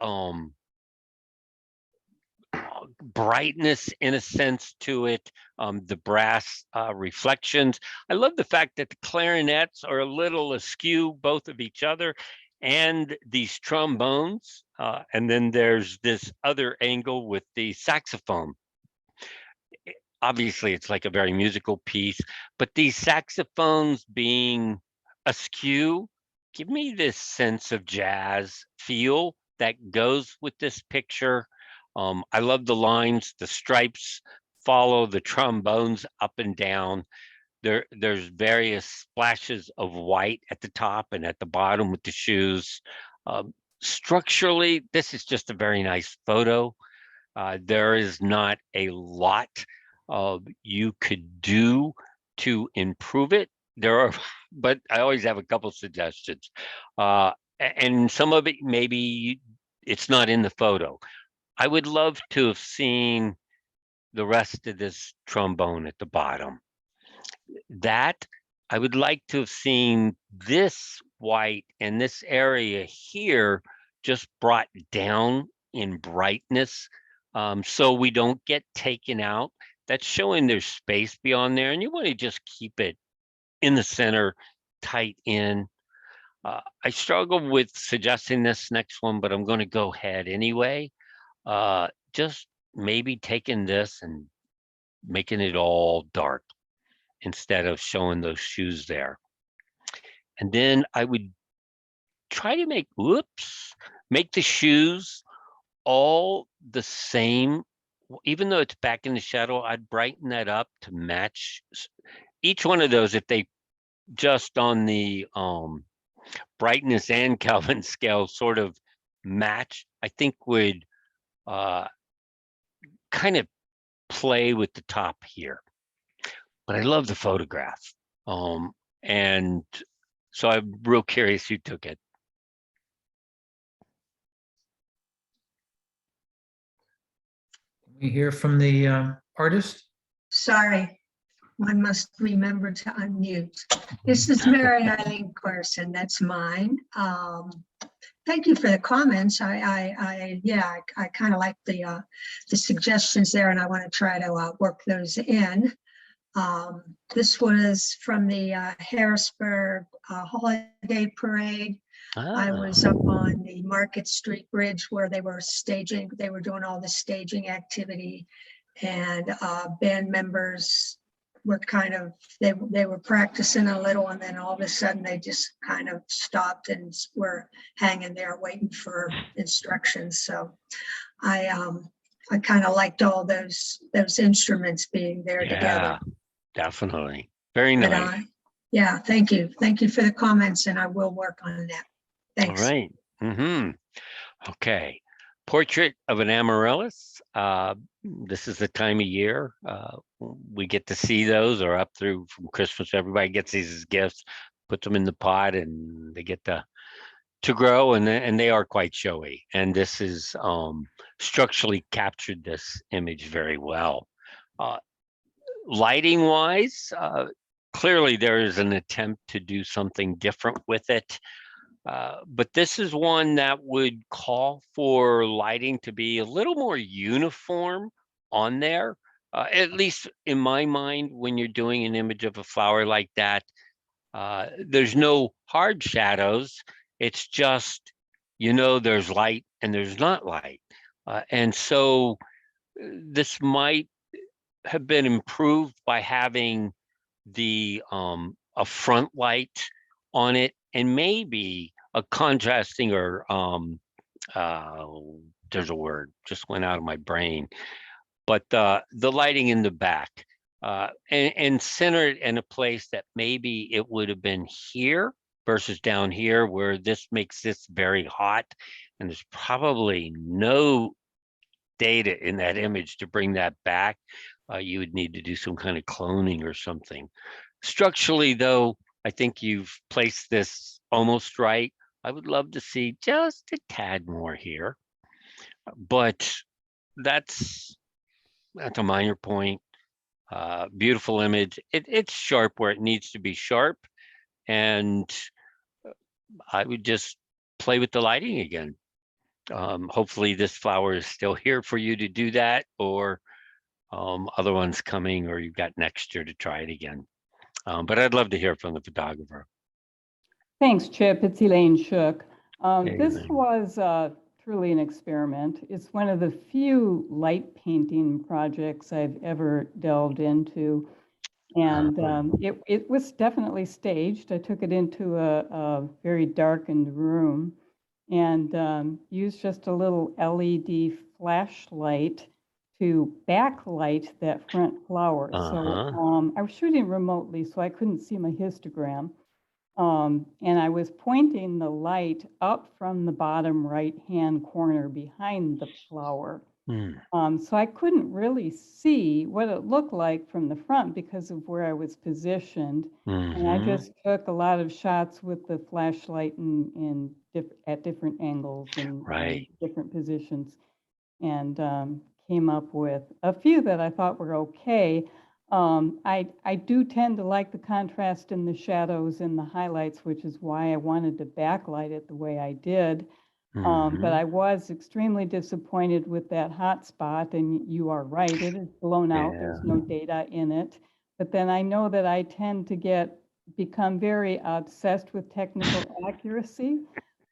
brightness in a sense to it, the brass reflections. I love the fact that the clarinets are a little askew, both of each other, and these trombones. And then there's this other angle with the saxophone. Obviously, it's like a very musical piece, but these saxophones being askew give me this sense of jazz feel that goes with this picture. I love the lines, the stripes follow the trombones up and down. There's various splashes of white at the top and at the bottom with the shoes. Structurally, this is just a very nice photo. There is not a lot you could do to improve it. There are, but I always have a couple suggestions. And some of it, maybe it's not in the photo. I would love to have seen the rest of this trombone at the bottom. That I would like to have seen this white and this area here just brought down in brightness, so we don't get taken out. That's showing there's space beyond there, and you want to just keep it in the center, tight in. I struggle with suggesting this next one, but I'm going to go ahead anyway. Just maybe taking this and making it all dark instead of showing those shoes there. And then I would try to make the shoes all the same. Even though it's back in the shadow, I'd brighten that up to match each one of those. If they just on the brightness and Kelvin scale sort of match, I think would kind of play with the top here. But I love the photograph. And so I'm real curious who took it. We hear from the artist. Sorry, one must remember to unmute. This is Mary Eileen Carson. That's mine. Thank you for the comments. I kind of like the suggestions there, and I want to try to work those in. This was from the Harrisburg holiday parade. I was up on the Market Street Bridge where they were doing all the staging activity, and band members were they were practicing a little, and then all of a sudden they just kind of stopped and were hanging there waiting for instructions. So I kind of liked all those instruments being there together. Definitely. Very nice. Yeah, thank you. Thank you for the comments, and I will work on that. Thanks. All right. Okay. Portrait of an Amaryllis. This is the time of year we get to see those, or up through from Christmas. Everybody gets these as gifts, puts them in the pot, and they get to grow, and they are quite showy. And this is structurally captured this image very well. Lighting wise, clearly there is an attempt to do something different with it. But this is one that would call for lighting to be a little more uniform on there. At least in my mind, when you're doing an image of a flower like that, there's no hard shadows. It's just, there's light and there's not light. And so this might have been improved by having the a front light on it, and maybe a contrasting or there's a word just went out of my brain, but the lighting in the back, and center it in a place that maybe it would have been here versus down here, where this makes this very hot, and there's probably no data in that image to bring that back. You would need to do some kind of cloning or something. Structurally, though, I think you've placed this almost right. I would love to see just a tad more here, but that's a minor point. Beautiful image. It's sharp where it needs to be sharp, and I would just play with the lighting again. Hopefully this flower is still here for you to do that, or other ones coming, or you've got next year to try it again. But I'd love to hear from the photographer. Thanks, Chip. It's Elaine Shook. Hey, This Elaine. was truly an experiment. It's one of the few light painting projects I've ever delved into. And it was definitely staged. I took it into a very darkened room and used just a little LED flashlight to backlight that front flower. So I was shooting remotely, so I couldn't see my histogram. And I was pointing the light up from the bottom right-hand corner behind the flower. So I couldn't really see what it looked like from the front because of where I was positioned. And I just took a lot of shots with the flashlight at different angles and different positions, and came up with a few that I thought were okay. I do tend to like the contrast in the shadows and the highlights, which is why I wanted to backlight it the way I did. But I was extremely disappointed with that hot spot, and you are right, it is blown out. There's no data in it. But then I know that I tend to become very obsessed with technical accuracy.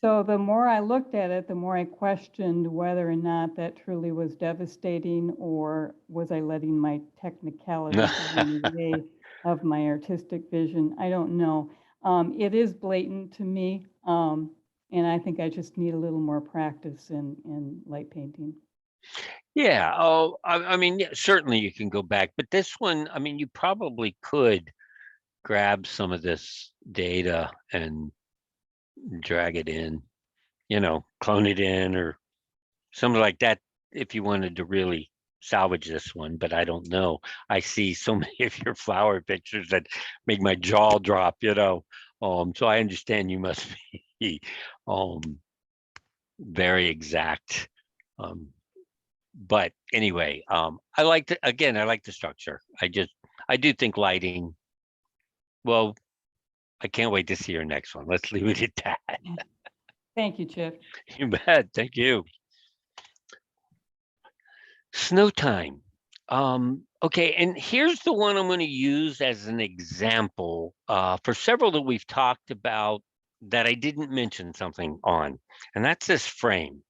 So the more I looked at it, the more I questioned whether or not that truly was devastating, or was I letting my technicality get in the way of my artistic vision. I don't know. It is blatant to me. And I think I just need a little more practice in light painting. Yeah. Oh, I mean, yeah, certainly you can go back, but this one, I mean, you probably could grab some of this data and drag it in, clone it in or something like that if you wanted to really salvage this one, but I don't know. I see so many of your flower pictures that make my jaw drop, so I understand you must be very exact. But anyway, I like the structure. I do think lighting, well, I can't wait to see your next one. Let's leave it at that. Thank you, Chip. You bet. Thank you. Snow time. Okay, and here's the one I'm going to use as an example for several that we've talked about that I didn't mention something on, and that's this frame.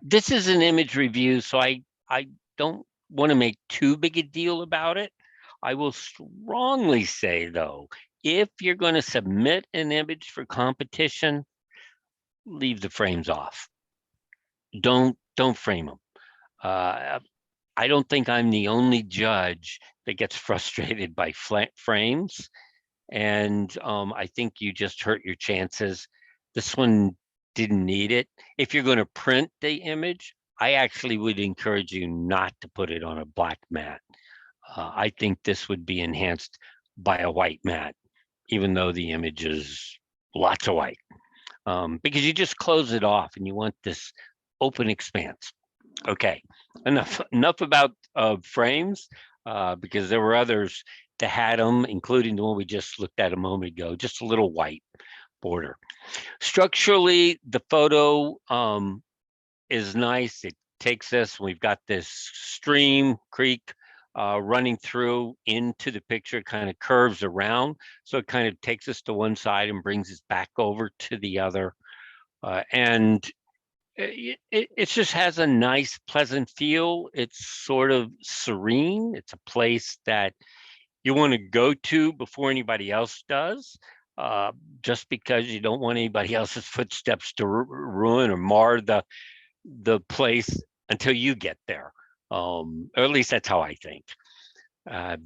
This is an image review, so I don't want to make too big a deal about it. I will strongly say, though, if you're going to submit an image for competition, leave the frames off. Don't frame them. I don't think I'm the only judge that gets frustrated by frames, and I think you just hurt your chances. This one didn't need it. If you're going to print the image, I actually would encourage you not to put it on a black mat. I think this would be enhanced by a white mat, even though the image is lots of white, because you just close it off and you want this open expanse. Okay, enough about frames, because there were others that had them, including the one we just looked at a moment ago, just a little white border. Structurally, the photo is nice. It takes us, we've got this stream, creek, running through into the picture, kind of curves around. So it kind of takes us to one side and brings us back over to the other. And it just has a nice, pleasant feel. It's sort of serene. It's a place that you want to go to before anybody else does, just because you don't want anybody else's footsteps to ruin or mar the place until you get there. Or at least that's how I think.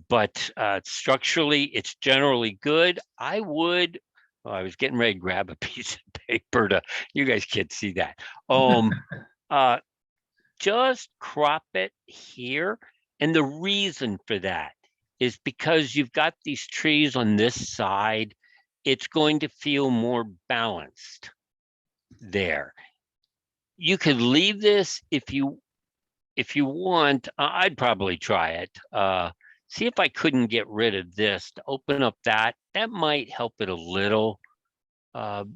But structurally, it's generally good. I was getting ready to grab a piece of paper to, you guys can't see that. Just crop it here. And the reason for that is because you've got these trees on this side, it's going to feel more balanced there. You could leave this if you want. I'd probably try it. See if I couldn't get rid of this to open up that. That might help it a little. But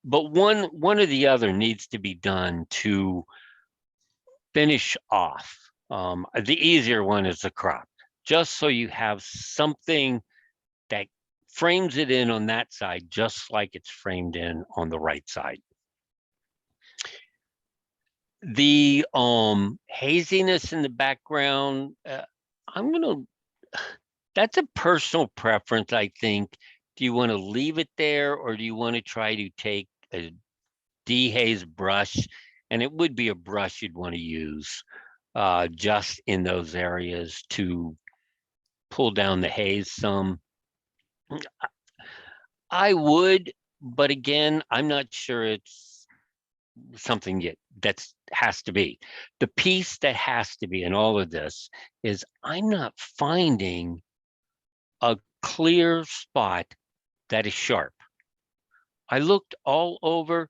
one or the other needs to be done to finish off. The easier one is the crop, just so you have something that frames it in on that side, just like it's framed in on the right side. The haziness in the background, that's a personal preference, I think. Do you want to leave it there, or do you want to try to take a dehaze brush? And it would be a brush you'd want to use just in those areas to pull down the haze some. I would, but again, I'm not sure it's something that has to be. The piece that has to be in all of this is I'm not finding a clear spot that is sharp. I looked all over.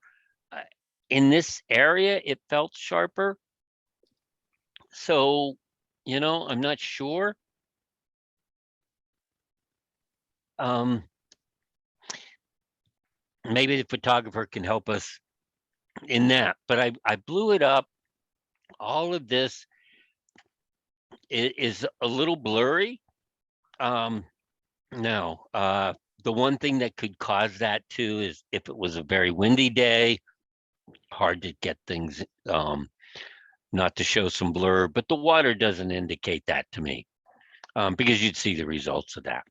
In this area, it felt sharper. So, I'm not sure. Maybe the photographer can help us in that, but I blew it up. All of this is a little blurry. Now, the one thing that could cause that too is if it was a very windy day, hard to get things not to show some blur, but the water doesn't indicate that to me, because you'd see the results of that.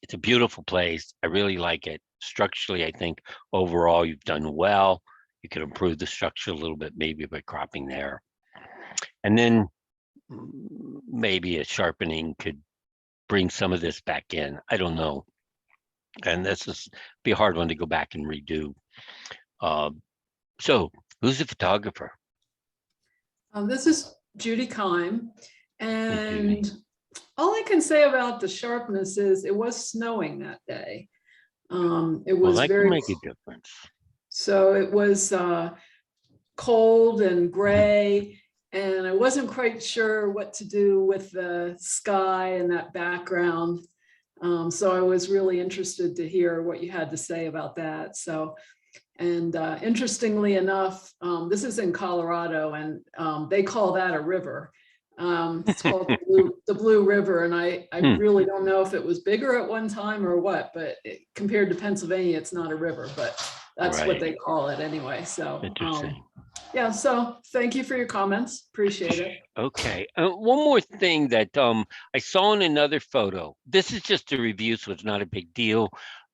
It's a beautiful place. I really like it. Structurally, I think overall you've done well. You could improve the structure a little bit, maybe by cropping there. And then maybe a sharpening could bring some of this back in. I don't know. And this is be a hard one to go back and redo. So who's the photographer? This is Judy Keim. And Judy. all I can say about the sharpness is it was snowing that day. It was that very can make a difference. So it was cold and gray, and I wasn't quite sure what to do with the sky and that background. So I was really interested to hear what you had to say about that. So, and interestingly enough, this is in Colorado, and they call that a river. It's called the Blue River, and I really don't know if it was bigger at one time or what, but compared to Pennsylvania, it's not a river, but that's what they call it anyway. So yeah, so thank you for your comments. Appreciate it. Okay. One more thing that I saw in another photo. This is just a review, so it's not a big deal.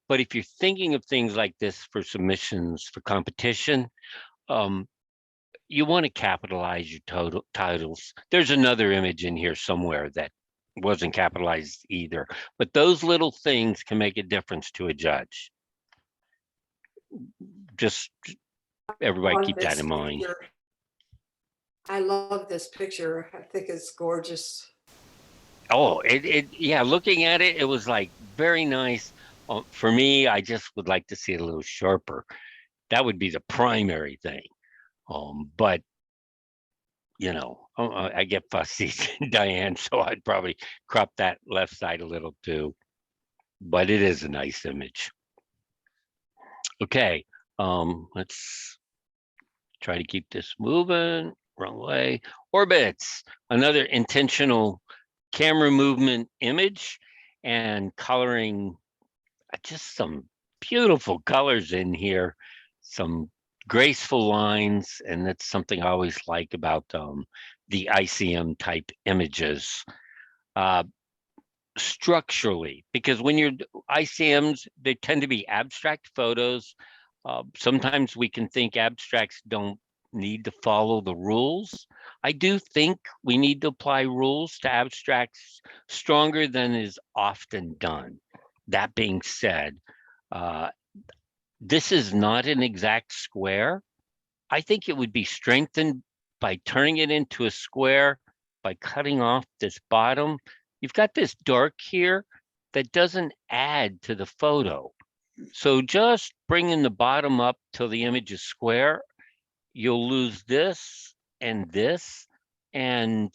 But if you're thinking of things like this for submissions for competition, you want to capitalize your titles. There's another image in here somewhere that wasn't capitalized either. But those little things can make a difference to a judge. Just everybody keep that in mind. I love this picture. I think it's gorgeous. Oh, yeah, looking at it, it was like very nice. For me, I just would like to see it a little sharper. That would be the primary thing. But I get fussy, Diane, so I'd probably crop that left side a little too. But it is a nice image. Okay, let's try to keep this moving. Wrong way. Orbits, another intentional camera movement image and coloring, just some beautiful colors in here, some graceful lines, and that's something I always like about the ICM type images. Structurally, because when you're ICMs, they tend to be abstract photos. Sometimes we can think abstracts don't need to follow the rules. I do think we need to apply rules to abstracts stronger than is often done. That being said, this is not an exact square. I think it would be strengthened by turning it into a square, by cutting off this bottom. You've got this dark here that doesn't add to the photo. So just bringing the bottom up till the image is square, you'll lose this and this. And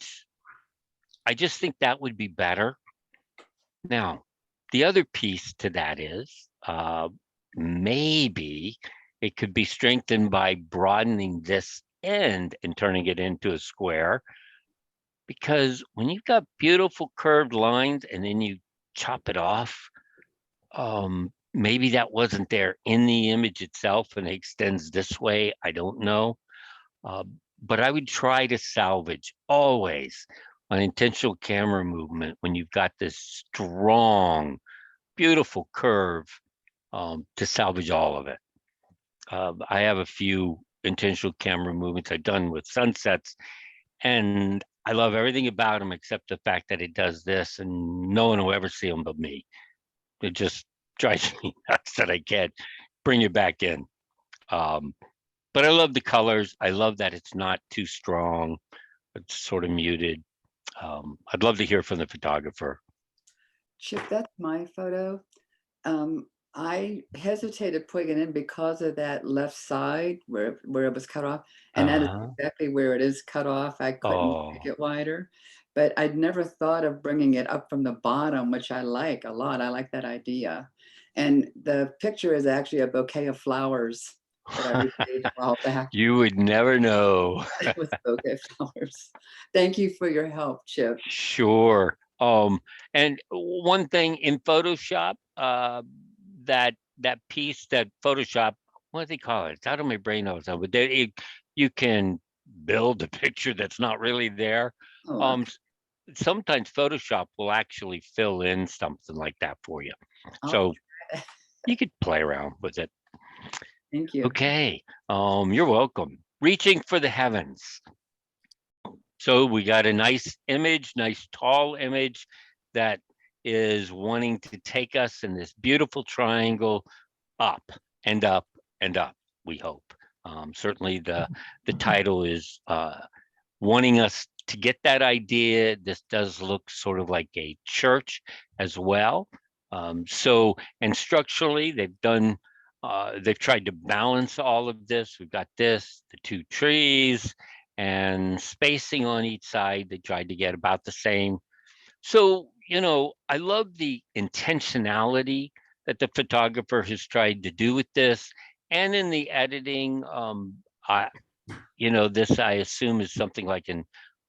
I just think that would be better. Now, the other piece to that is maybe it could be strengthened by broadening this end and turning it into a square. Because when you've got beautiful curved lines and then you chop it off, maybe that wasn't there in the image itself and it extends this way. I don't know. But I would try to salvage always an intentional camera movement when you've got this strong, beautiful curve, to salvage all of it. I have a few intentional camera movements I've done with sunsets, and I love everything about them except the fact that it does this and no one will ever see them but me. It just drives me nuts that I can't bring it back in. But I love the colors. I love that it's not too strong. It's sort of muted. I'd love to hear from the photographer. Chip, that's my photo. I hesitated putting it in because of that left side where it was cut off. And that is exactly where it is cut off. I couldn't make it wider. But I'd never thought of bringing it up from the bottom, which I like a lot. I like that idea. And the picture is actually a bouquet of flowers that I received a while back. You would never know. With bouquet of flowers. Thank you for your help, Chip. Sure. And one thing in Photoshop, that piece that Photoshop, what do they call it? It's out of my brain all the time, but you can build a picture that's not really there. Oh, Sometimes Photoshop will actually fill in something like that for you. So you could play around with it. Thank you. Okay, you're welcome. Reaching for the heavens. So we got a nice image, nice tall image that is wanting to take us in this beautiful triangle up and up and up, we hope. Certainly the title is wanting us to get that idea. This does look sort of like a church as well. And structurally, they've tried to balance all of this. We've got this, the two trees, and spacing on each side. They tried to get about the same. So, I love the intentionality that the photographer has tried to do with this. And in the editing, this I assume is something like an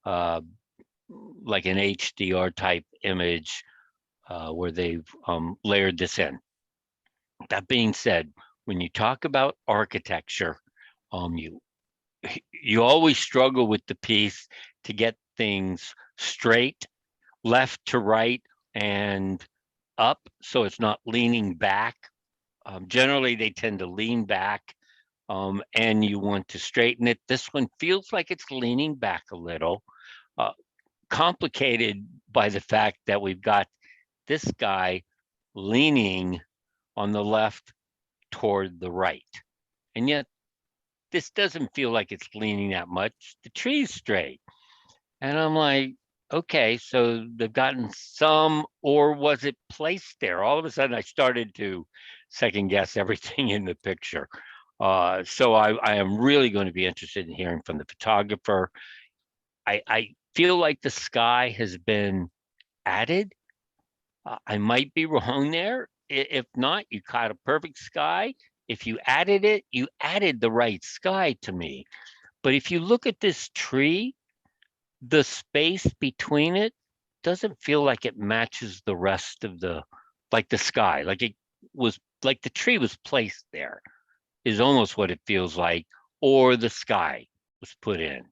HDR type image where they've layered this in. That being said, when you talk about architecture, you always struggle with the piece to get things straight, left to right, and up, so it's not leaning back. Generally, they tend to lean back, and you want to straighten it. This one feels like it's leaning back a little, complicated by the fact that we've got this guy leaning on the left toward the right. And yet this doesn't feel like it's leaning that much. The tree's straight. And I'm like, okay, so they've gotten some, or was it placed there? All of a sudden I started to second guess everything in the picture. So I am really going to be interested in hearing from the photographer. I feel like the sky has been added. I might be wrong there. If not, you caught a perfect sky. If you added it, you added the right sky to me. But if you look at this tree, the space between it doesn't feel like it matches the rest of the, like the sky, like it was, like the tree was placed there, is almost what it feels like, or the sky was put in.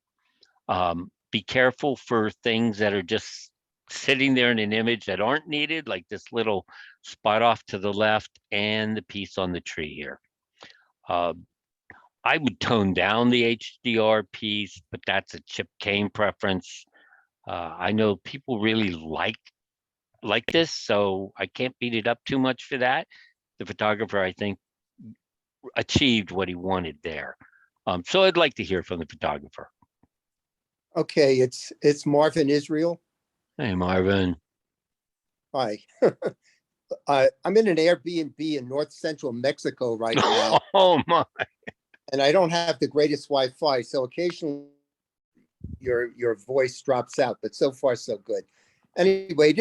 Be careful for things that are just sitting there in an image that aren't needed, like this little spot off to the left and the piece on the tree here. I would tone down the HDR piece, but that's a Chip Cain preference. I know people really like this, so I can't beat it up too much for that. The photographer, I think, achieved what he wanted there. So I'd like to hear from the photographer. Okay, it's Marvin Israel. Hey, Marvin. Hi. I'm in an Airbnb in north central Mexico right now. Oh my. And I don't have the greatest Wi-Fi, so occasionally your voice drops out, but so far so good. Anyway,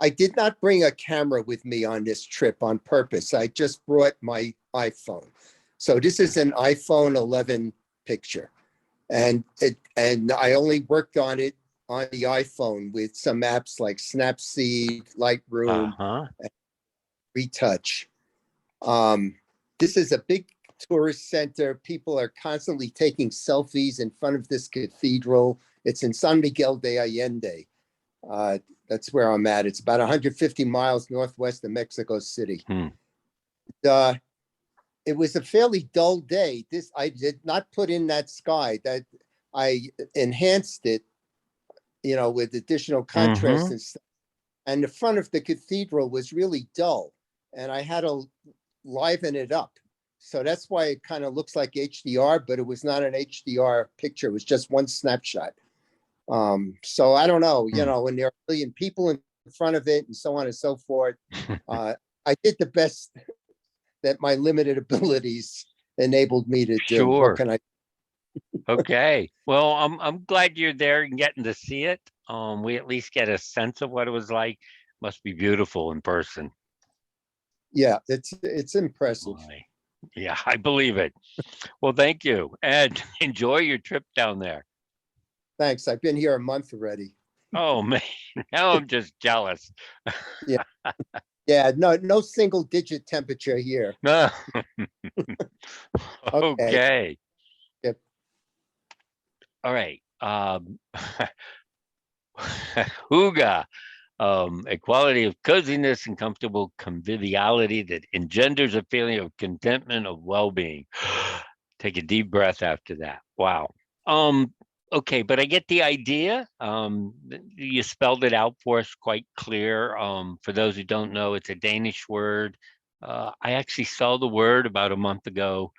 I did not bring a camera with me on this trip on purpose. I just brought my iPhone. So this is an iPhone 11 picture. And I only worked on it on the iPhone with some apps like Snapseed, Lightroom, and Retouch. This is a big tourist center. People are constantly taking selfies in front of this cathedral. It's in San Miguel de Allende. That's where I'm at. It's about 150 miles northwest of Mexico City. It was a fairly dull day. I did not put in that sky. That I enhanced it, with additional contrast and stuff. And the front of the cathedral was really dull, and I had to liven it up. So that's why it kind of looks like HDR, but it was not an HDR picture. It was just one snapshot. So I don't know, when there are a million people in front of it and so on and so forth. I did the best that my limited abilities enabled me to do. Sure. What can I? Okay. Well, I'm glad you're there and getting to see it. We at least get a sense of what it was like. Must be beautiful in person. Yeah, it's impressive. Yeah, I believe it. Well, thank you, and enjoy your trip down there. Thanks. I've been here a month already. Oh man, now I'm just jealous. Yeah. Yeah, no single digit temperature here. No. Okay. Yep. All right. Huga, a quality of coziness and comfortable conviviality that engenders a feeling of contentment, of well-being. Take a deep breath after that. Wow. Okay, but I get the idea. You spelled it out for us quite clear. For those who don't know, it's a Danish word. I actually saw the word about a month ago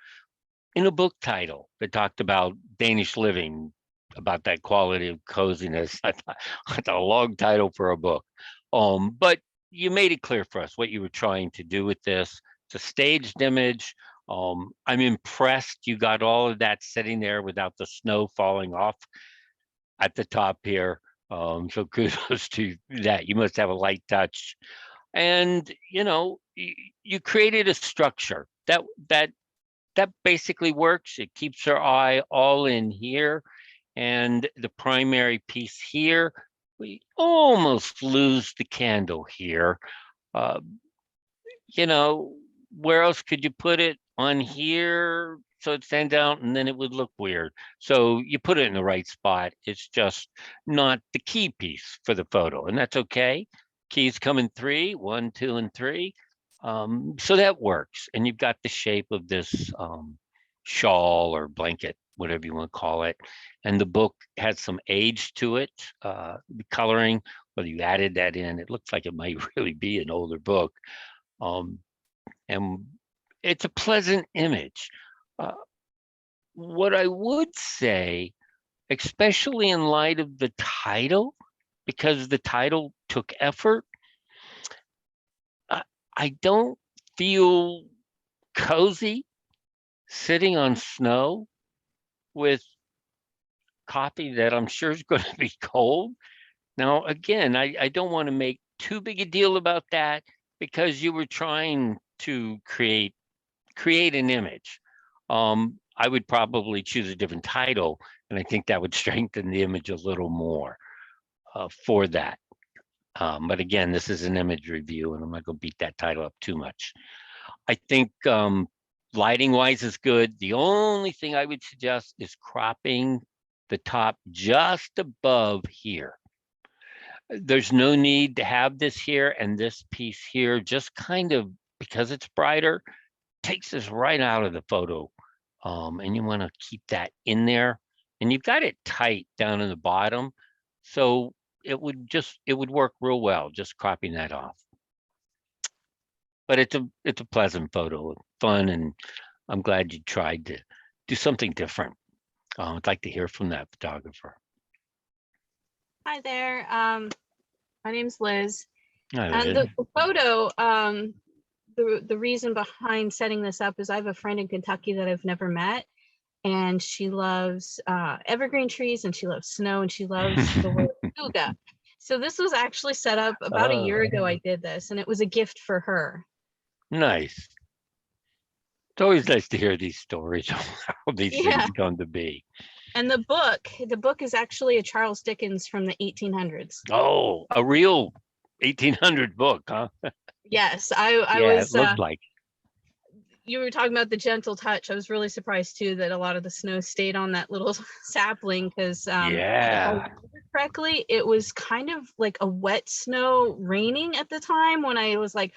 in a book title that talked about Danish living, about that quality of coziness. I thought that's a long title for a book. But you made it clear for us what you were trying to do with this. It's a staged image. I'm impressed you got all of that sitting there without the snow falling off at the top here. So kudos to that. You must have a light touch. And you created a structure that basically works. It keeps our eye all in here. And the primary piece here, we almost lose the candle here. Where else could you put it? On here, so it stands out, and then it would look weird. So you put it in the right spot. It's just not the key piece for the photo, and that's okay. Keys come in 3, 1, 2, and 3. So that works. And you've got the shape of this shawl or blanket, whatever you want to call it. And the book has some age to it. The coloring, whether you added that in, it looks like it might really be an older book. And it's a pleasant image. What I would say, especially in light of the title, because the title took effort, I don't feel cozy sitting on snow with copy that I'm sure is going to be cold. Now, again, I don't want to make too big a deal about that because you were trying to create an image. I would probably choose a different title, and I think that would strengthen the image a little more for that. But again, this is an image review, and I'm not going to beat that title up too much. I think lighting wise is good. The only thing I would suggest is cropping the top just above here. There's no need to have this here and this piece here, just kind of because it's brighter, takes this right out of the photo. And you want to keep that in there. And you've got it tight down in the bottom. So it would work real well, just cropping that off. But it's a pleasant photo, fun, and I'm glad you tried to do something different. I'd like to hear from that photographer. Hi there. My name's Liz. Hi, And Liz. the photo, the reason behind setting this up is I have a friend in Kentucky that I've never met, and she loves evergreen trees, and she loves snow, and she loves the word Huga. So this was actually set up about a year ago. I did this, and it was a gift for her. Nice. It's always nice to hear these stories of how these things come to be. And the book is actually a Charles Dickens from the 1800s. Oh, a real 1800 book, huh? Yes, I Yeah, was. it looked like. You were talking about the gentle touch. I was really surprised too that a lot of the snow stayed on that little sapling because if I remember correctly, it was kind of like a wet snow raining at the time when I was like,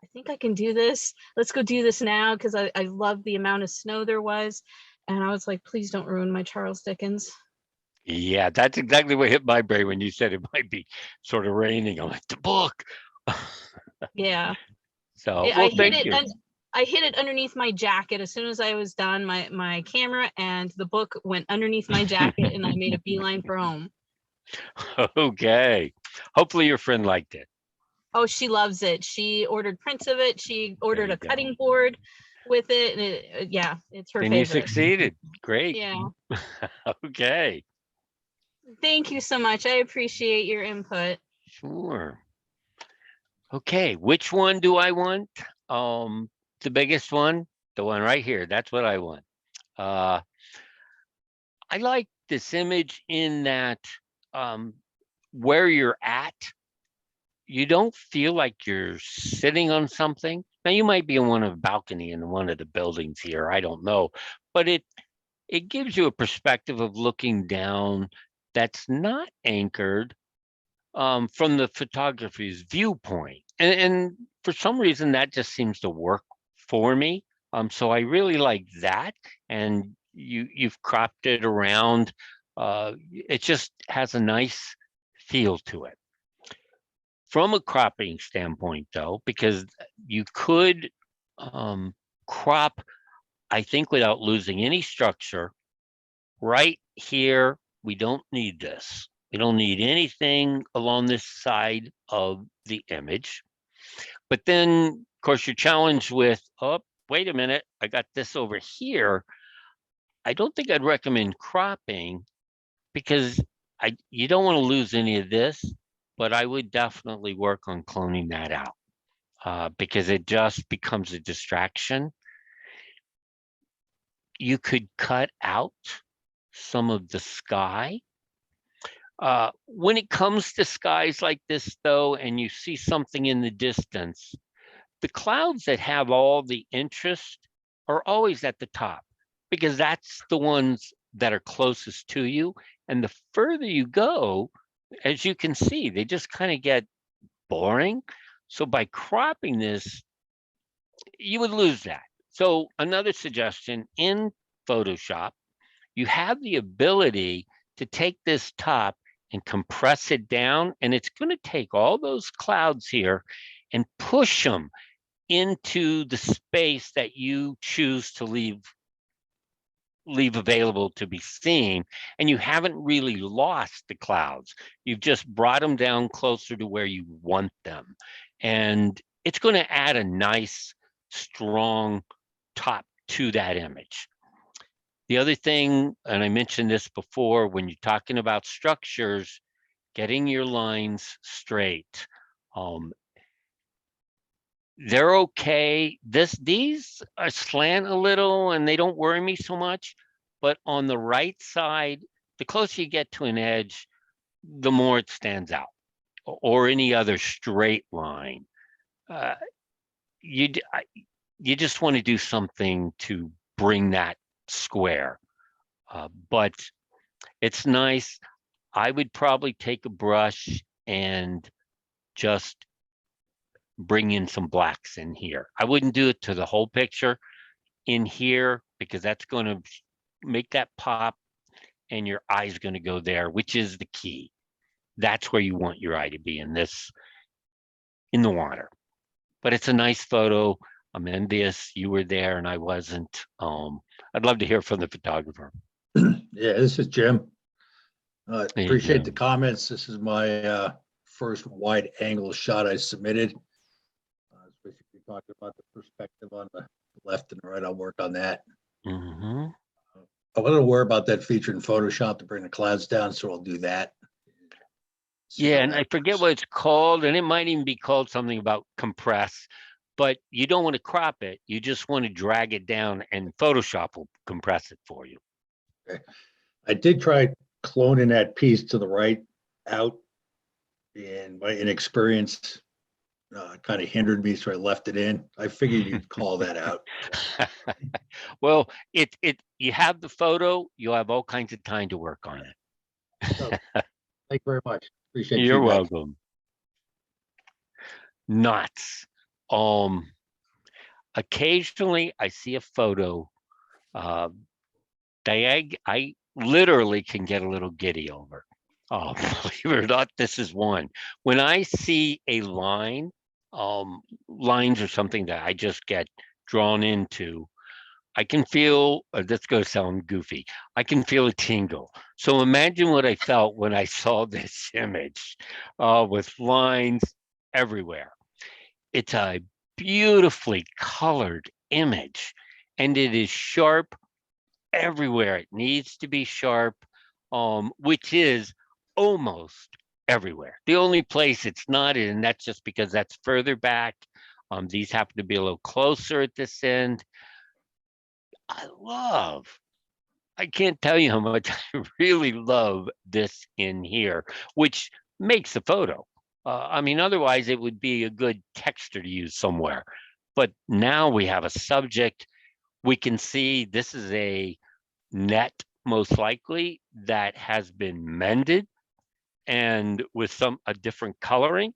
I think I can do this. Let's go do this now because I love the amount of snow there was. And I was like, please don't ruin my Charles Dickens. Yeah, that's exactly what hit my brain when you said it might be sort of raining. I'm like, the book. Yeah. So, I well, hid thank it. you. And I hid it underneath my jacket as soon as I was done. My camera and the book went underneath my jacket, and I made a beeline for home. Okay. Hopefully your friend liked it. Oh, she loves it. She ordered prints of it. She ordered a go. cutting board with it, and it's her Then favorite. you succeeded. Great. Yeah. Okay. Thank you so much. I appreciate your input. Sure. Okay, which one do I want? The biggest one, the one right here. That's what I want. I like this image in that where you're at, you don't feel like you're sitting on something. Now you might be on one of the balcony in one of the buildings here. I don't know, but it gives you a perspective of looking down that's not anchored from the photography's viewpoint. And for some reason, that just seems to work for me. So I really like that. And you've cropped it around. It just has a nice feel to it. From a cropping standpoint, though, because you could crop, I think, without losing any structure. Right here, we don't need this. We don't need anything along this side of the image. But then, of course, you're challenged with, oh, wait a minute, I got this over here. I don't think I'd recommend cropping because you don't want to lose any of this, but I would definitely work on cloning that out because it just becomes a distraction. You could cut out some of the sky. When it comes to skies like this, though, and you see something in the distance, the clouds that have all the interest are always at the top because that's the ones that are closest to you. And the further you go, as you can see, they just kind of get boring. So by cropping this, you would lose that. So another suggestion in Photoshop, you have the ability to take this top and compress it down, and it's going to take all those clouds here and push them into the space that you choose to leave available to be seen, and you haven't really lost the clouds. You've just brought them down closer to where you want them, and it's going to add a nice, strong top to that image. The other thing, and I mentioned this before, when you're talking about structures, getting your lines straight. They're okay. These are slant a little and they don't worry me so much, but on the right side, the closer you get to an edge, the more it stands out, or any other straight line. You just want to do something to bring that square, but it's nice. I would probably take a brush and just bring in some blacks in here. I wouldn't do it to the whole picture in here because that's going to make that pop and your eye's going to go there, which is the key. That's where you want your eye to be in the water. But it's a nice photo. I'm envious you were there and I wasn't. I'd love to hear from the photographer. Yeah, this is Jim. Hey, Appreciate Jim. the comments. This is my first wide angle shot I submitted. Basically talking about the perspective on the left and the right. I'll work on that. Mm-hmm. I'm a little worried about that feature in Photoshop to bring the clouds down, so I'll do that. Yeah, and I forget what it's called, and it might even be called something about compress, but you don't want to crop it. You just want to drag it down, and Photoshop will compress it for you. Okay. I did try cloning that piece to the right out, and my inexperience kind of hindered me, so I left it in. I figured you'd call that out. Well, you have the photo, you'll have all kinds of time to work on it. So, thank you very much. Appreciate You're you guys. welcome. Knots. Occasionally I see a photo. I literally can get a little giddy over. Oh, believe it or not, this is one. When I see a line, lines are something that I just get drawn into. I can feel, that's going to sound goofy, I can feel a tingle. So imagine what I felt when I saw this image with lines everywhere. It's a beautifully colored image and it is sharp everywhere. It needs to be sharp, which is almost everywhere. The only place it's not in, and that's just because that's further back. These happen to be a little closer at this end. I can't tell you how much I really love this in here, which makes the photo. I mean, otherwise it would be a good texture to use somewhere. But now we have a subject. We can see this is a net, most likely, that has been mended and with a different coloring.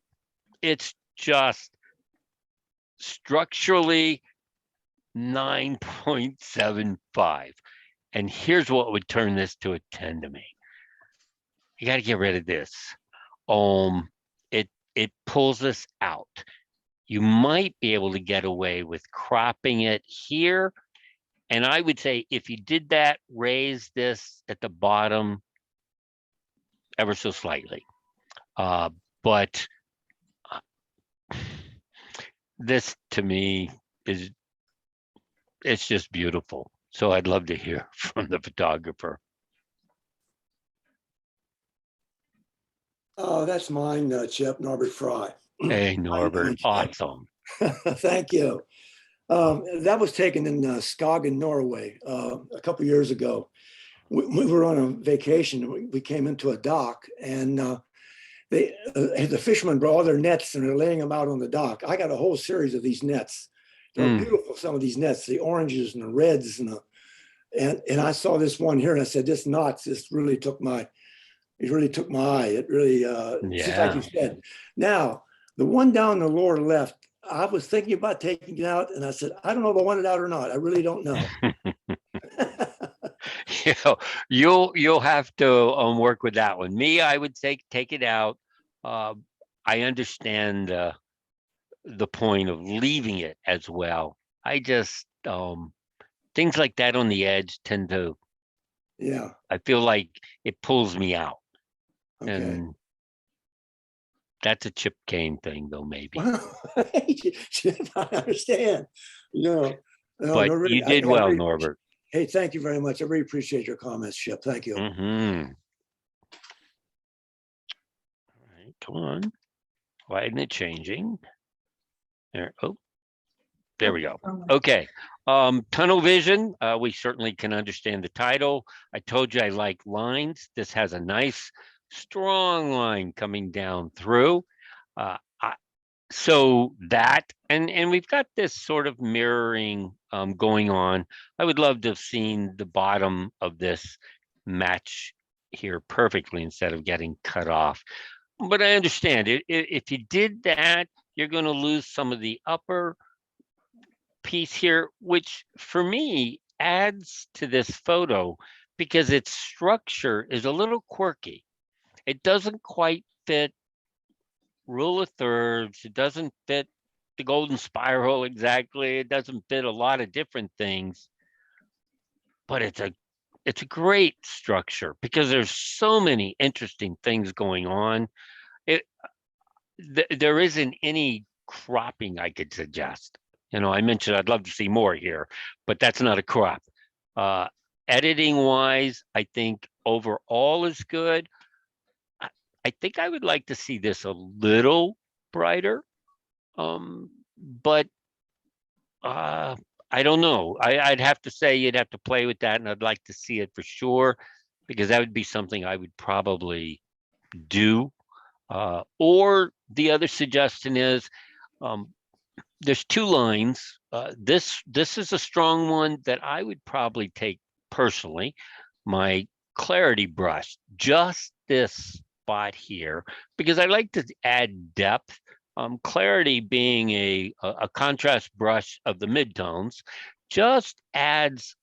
It's just structurally 9.75. And here's what would turn this to a 10 to me. You got to get rid of this. It pulls this out. You might be able to get away with cropping it here. And I would say if you did that, raise this at the bottom ever so slightly. But this to me it's just beautiful. So I'd love to hear from the photographer. Oh, that's mine, Chip, Norbert Fry. Hey, Norbert, awesome. Thank you. That was taken in Skagen, Norway, a couple years ago. We were on a vacation. We came into a dock, and the fishermen brought all their nets, and they're laying them out on the dock. I got a whole series of these nets. They're beautiful. Some of these nets, the oranges and the reds, and I saw this one here, and I said, "This knots. This really took my eye. It really, just like you said." Now, the one down the lower left, I was thinking about taking it out, and I said, I don't know if I want it out or not. I really don't know. You'll have to work with that one. Me, I would take it out. I understand the point of leaving it as well. I just things like that on the edge tend to. Yeah. I feel like it pulls me out. Okay. And that's a Chip Cain thing, though, maybe. Chip, I understand. No, but really, you did well, Norbert. Hey, thank you very much. I really appreciate your comments, Chip. Thank you. Mm-hmm. All right, come on. Why isn't it changing? There. Oh, there we go. Okay. Tunnel vision. We certainly can understand the title. I told you I like lines. This has a nice, strong line coming down through. So that, and we've got this sort of mirroring going on. I would love to have seen the bottom of this match here perfectly instead of getting cut off. But I understand it. If you did that, you're going to lose some of the upper piece here, which for me adds to this photo because its structure is a little quirky. It doesn't quite fit rule of thirds. It doesn't fit the golden spiral exactly. It doesn't fit a lot of different things, but it's a great structure because there's so many interesting things going on. There isn't any cropping I could suggest. You know, I mentioned I'd love to see more here, but that's not a crop. Editing wise, I think overall is good. I think I would like to see this a little brighter, but I don't know. I'd have to say you'd have to play with that, and I'd like to see it for sure, because that would be something I would probably do. Or the other suggestion is there's two lines. This is a strong one that I would probably take personally. My clarity brush, just this spot here, because I like to add depth. Clarity being a contrast brush of the midtones, just adds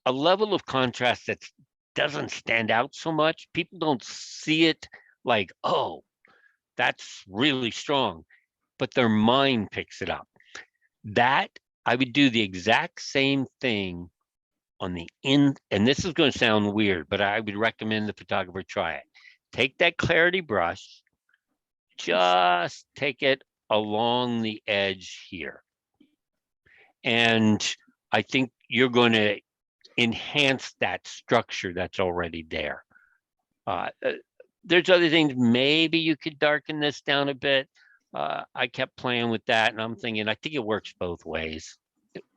a level of contrast that doesn't stand out so much. People don't see it like, oh, that's really strong, but their mind picks it up. That I would do the exact same thing on the end, and this is going to sound weird, but I would recommend the photographer try it. Take that clarity brush, just take it along the edge here. And I think you're going to enhance that structure that's already there. There's other things, maybe you could darken this down a bit. I kept playing with that, and I'm thinking, I think it works both ways,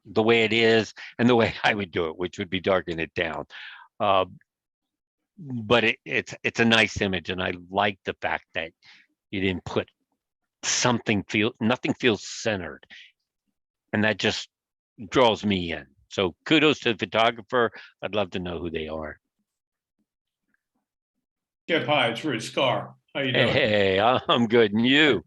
the way it is and the way I would do it, which would be darken it down. But it's a nice image, and I like the fact that you didn't put nothing feels centered, and that just draws me in. So kudos to the photographer. I'd love to know who they are. Jeff, hi, it's Rich Scar. How you doing? Hey, I'm good, and you?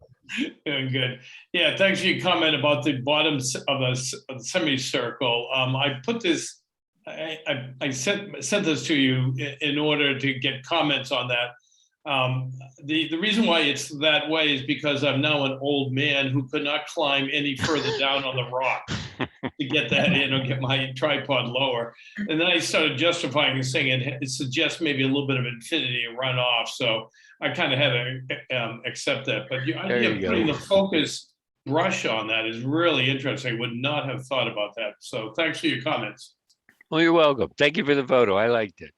Doing good. Yeah, thanks for your comment about the bottoms of the semicircle. I put this, I sent this to you in order to get comments on that. The reason why it's that way is because I'm now an old man who could not climb any further down on the rock to get that in or get my tripod lower. And then I started justifying and saying it suggests maybe a little bit of infinity and run off. So I kind of had to accept that. But the idea of putting the focus brush on that is really interesting. I would not have thought about that. So thanks for your comments. Well, you're welcome. Thank you for the photo. I liked it.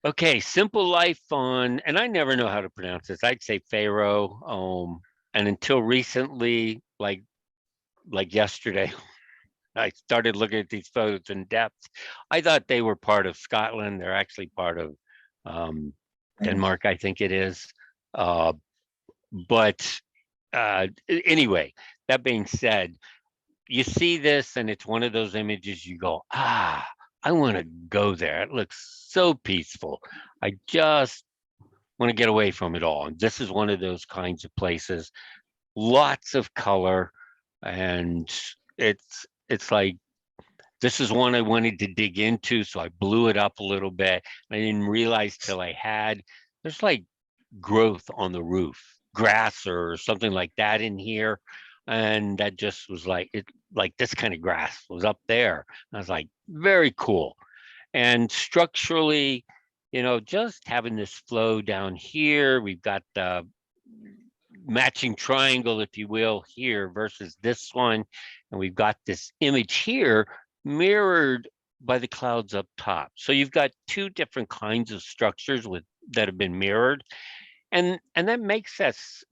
Okay, Simple Life on, and I never know how to pronounce this. I'd say Pharaoh. And until recently, like yesterday, I started looking at these photos in depth. I thought they were part of Scotland. They're actually part of Denmark, I think it is. But anyway, that being said, you see this and it's one of those images you go, I want to go there. It looks so peaceful. I just want to get away from it all. And this is one of those kinds of places. Lots of color, and it's like, this is one I wanted to dig into, so I blew it up a little bit. I didn't realize till I had, there's like growth on the roof, grass or something like that in here. And that just was like, this kind of grass was up there. I was like, very cool. And structurally, you know, just having this flow down here, we've got the matching triangle, if you will, here versus this one. And we've got this image here mirrored by the clouds up top. So you've got two different kinds of structures that have been mirrored. And that makes us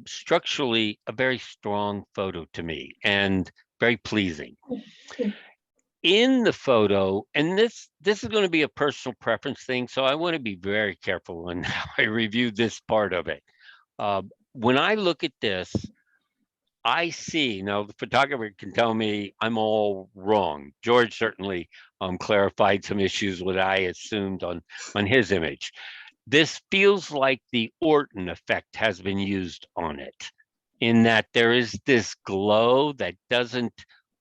structurally a very strong photo to me and very pleasing. In the photo, and this is going to be a personal preference thing, so I want to be very careful on how I review this part of it. When I look at this, I see, now the photographer can tell me I'm all wrong. George certainly clarified some issues what I assumed on his image. This feels like the Orton effect has been used on it, in that there is this glow that doesn't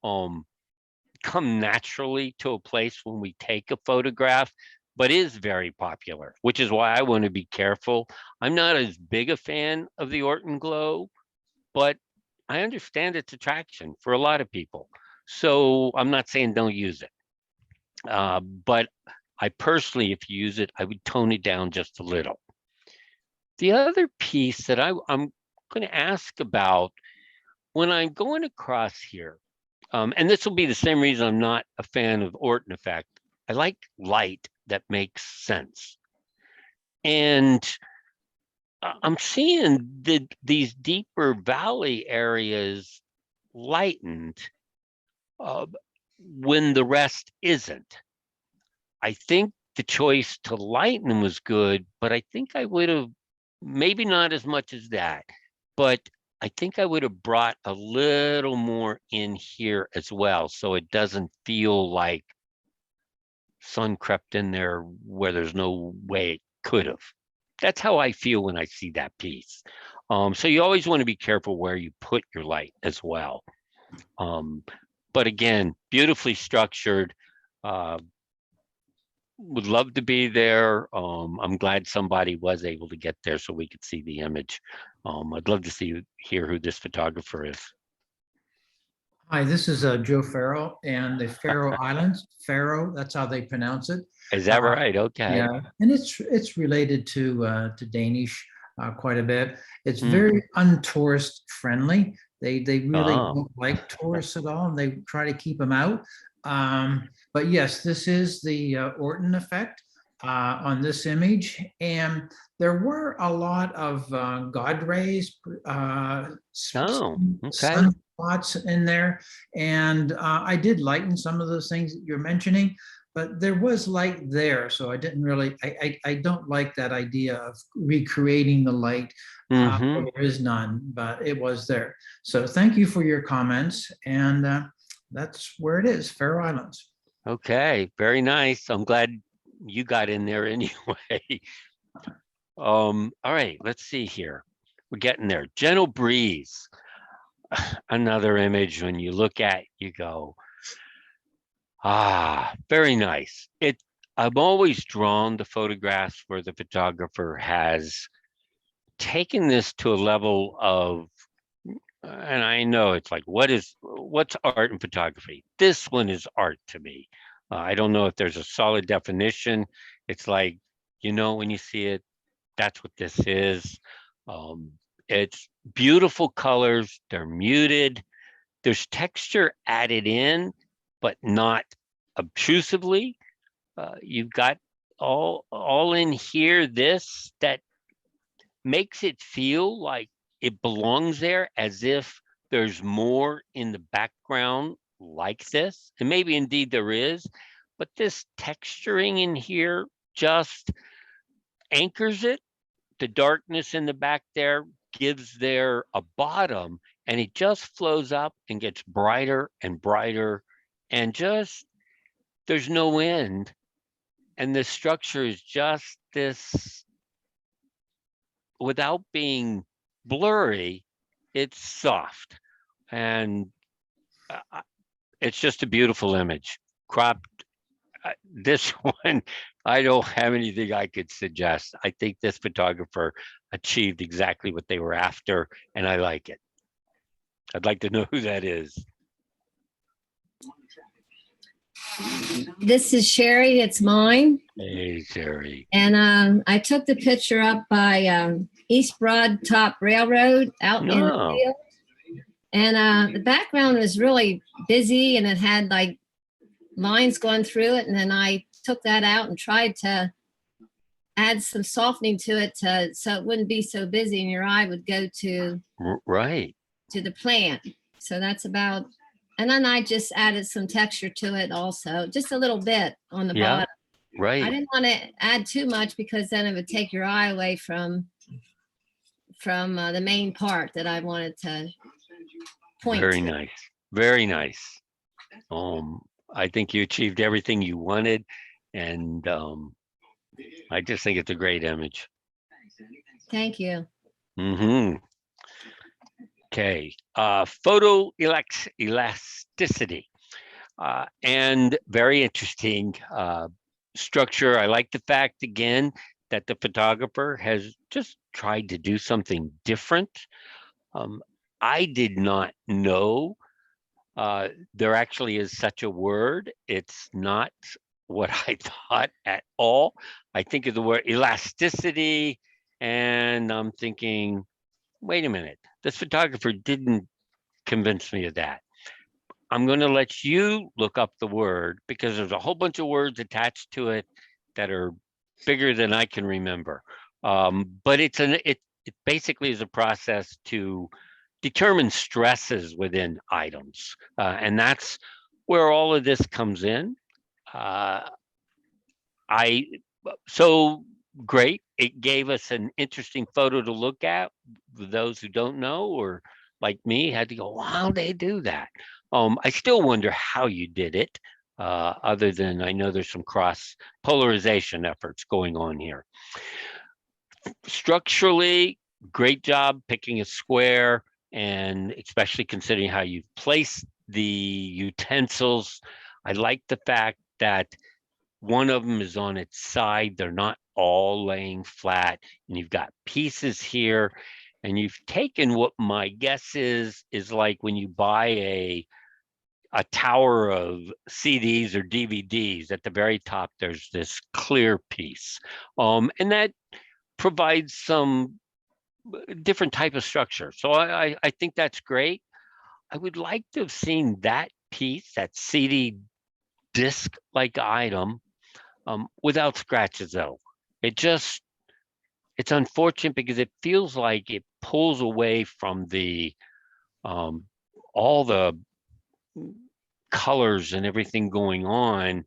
come naturally to a place when we take a photograph, but is very popular, which is why I want to be careful. I'm not as big a fan of the Orton glow, but I understand its attraction for a lot of people. So I'm not saying don't use it. But I personally, if you use it, I would tone it down just a little. The other piece that I'm going to ask about, when I'm going across here, and this will be the same reason I'm not a fan of Orton effect, I like light that makes sense. And I'm seeing these deeper valley areas lightened when the rest isn't. I think the choice to lighten was good, but I think I would have, maybe not as much as that, but I think I would have brought a little more in here as well, so it doesn't feel like sun crept in there where there's no way it could have. That's how I feel when I see that piece. So you always want to be careful where you put your light as well. But again, beautifully structured. Would love to be there. I'm glad somebody was able to get there so we could see the image. I'd love to hear who this photographer is. Hi, this is Joe Farrow and the Faroe Islands. Faroe, that's how they pronounce it. Is that right? Okay. Yeah, and it's related to Danish quite a bit. It's very untourist friendly. They really don't like tourists at all, and they try to keep them out. But yes, this is the Orton effect on this image, and there were a lot of God rays, sunspots in there, and I did lighten some of those things that you're mentioning, but there was light there, so I didn't really. I don't like that idea of recreating the light. There is none, but it was there. So thank you for your comments, and that's where it is, Faroe Islands. Okay, very nice. I'm glad you got in there anyway. All right, let's see here. We're getting there. Gentle breeze. Another image when you look at, you go, very nice. I'm always drawn to photographs where the photographer has taken this to a level of, and I know it's like, what's art in photography? This one is art to me. I don't know if there's a solid definition. It's like, when you see it, that's what this is. It's beautiful colors. They're muted. There's texture added in, but not obtrusively. You've got all in here, that makes it feel like it belongs there, as if there's more in the background like this. And maybe indeed there is, but this texturing in here just anchors it. The darkness in the back there gives there a bottom, and it just flows up and gets brighter and brighter, and just, there's no end. And the structure is just this, without being blurry, it's soft, and it's just a beautiful image. Cropped. This one, I don't have anything I could suggest. I think this photographer achieved exactly what they were after, and I like it. I'd like to know who that is. This is Sherry. It's mine. Hey, Sherry. And I took the picture up by East Broad Top Railroad out in the No. field. And the background was really busy and it had like lines going through it. And then I took that out and tried to add some softening to it so it wouldn't be so busy and your eye would go to Right. to the plant. So that's about, and then I just added some texture to it also, just a little bit on the Yeah. bottom. I Right. didn't want to add too much because then it would take your eye away from the main part that I wanted to point Very to. nice. Very nice. I think you achieved everything you wanted, and I just think it's a great image. Thank you. Mm-hmm. Okay. Photo elasticity. And very interesting structure. I like the fact, again, that the photographer has just tried to do something different. I did not know there actually is such a word. It's not what I thought at all. I think of the word elasticity, and I'm thinking, wait a minute, this photographer didn't convince me of that. I'm going to let you look up the word because there's a whole bunch of words attached to it that are bigger than I can remember. But it basically is a process to determine stresses within items. And that's where all of this comes in. So great. It gave us an interesting photo to look at. For those who don't know, or like me, had to go, wow, how'd they do that? I still wonder how you did it, other than I know there's some cross polarization efforts going on here. Structurally, great job picking a square, and especially considering how you place the utensils. I like the fact that one of them is on its side. They're not all laying flat, and you've got pieces here, and you've taken what my guess is like when you buy a tower of CDs or DVDs. At the very top, there's this clear piece, and that provides some different type of structure. So I think that's great. I would like to have seen that piece, that CD disc-like item, without scratches though. It's unfortunate because it feels like it pulls away from the all the colors and everything going on,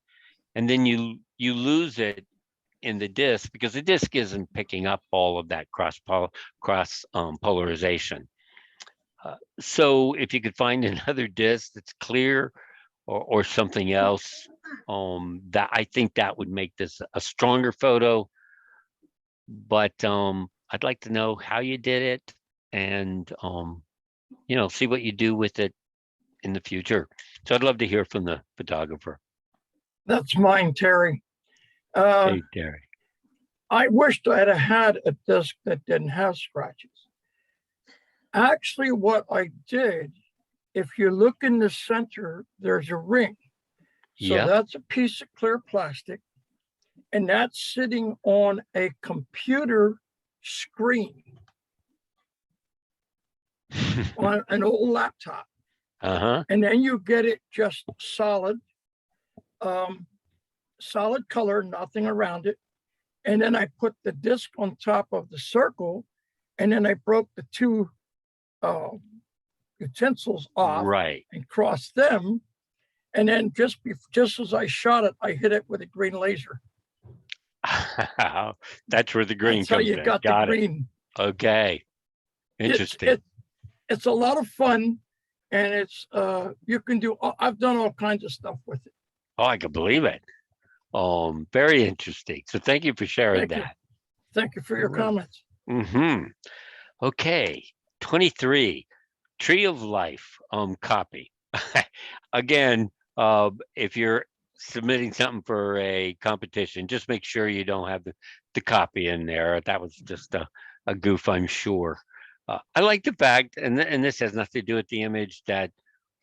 and then you lose it in the disc because the disc isn't picking up all of that cross polarization. So if you could find another disc that's clear or something else, that I think that would make this a stronger photo. But I'd like to know how you did it, and see what you do with it in the future. So I'd love to hear from the photographer. That's mine, Terry. Hey, Terry. I wished I'd have had a disc that didn't have scratches. Actually, what I did, if you look in the center, there's a ring. So Yeah. that's a piece of clear plastic, and that's sitting on a computer screen on an old laptop. Uh-huh. And then you get it just solid, solid color, nothing around it. And then I put the disc on top of the circle, and then I broke the two utensils off, right, and crossed them. And then just as I shot it, I hit it with a green laser. That's where the green That's how comes you in. got the Got it. green. Okay. Interesting. It's a lot of fun, and it's you can do. I've done all kinds of stuff with it. Oh, I can believe it. Very interesting. So thank you for sharing Thank you. that. Thank you for your comments. Mm-hmm. Okay. 23, Tree of Life copy. Again, if you're submitting something for a competition, just make sure you don't have the copy in there. That was just a goof, I'm sure. I like the fact, and this has nothing to do with the image, that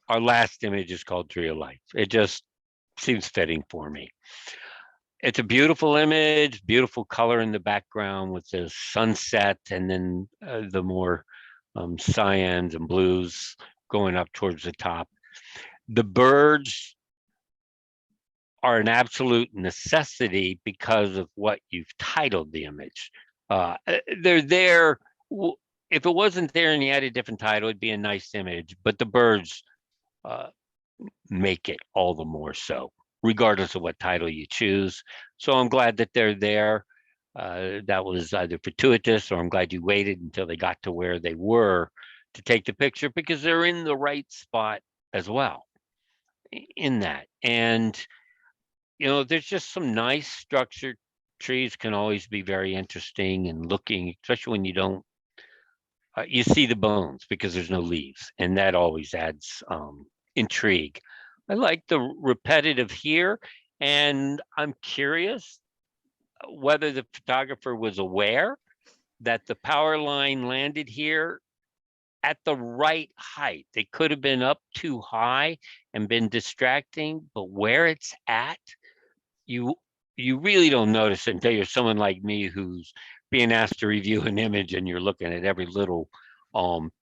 our last image is called Tree of Life. It just seems fitting for me. it's a beautiful image, beautiful color in the background with the sunset and then the more cyans and blues going up towards the top. The birds are an absolute necessity because of what you've titled the image. They're there. If it wasn't there and you had a different title, it'd be a nice image, but the birds make it all the more so, regardless of what title you choose. So I'm glad that they're there. That was either fortuitous or I'm glad you waited until they got to where they were to take the picture, because they're in the right spot as well in that. And, you know, there's just some nice structured trees can always be very interesting and looking, especially when you don't, you see the bones because there's no leaves, and that always adds intrigue. I like the repetitive here, and I'm curious whether the photographer was aware that the power line landed here at the right height. They could have been up too high and been distracting, but where it's at, you really don't notice until you're someone like me who's being asked to review an image and you're looking at every little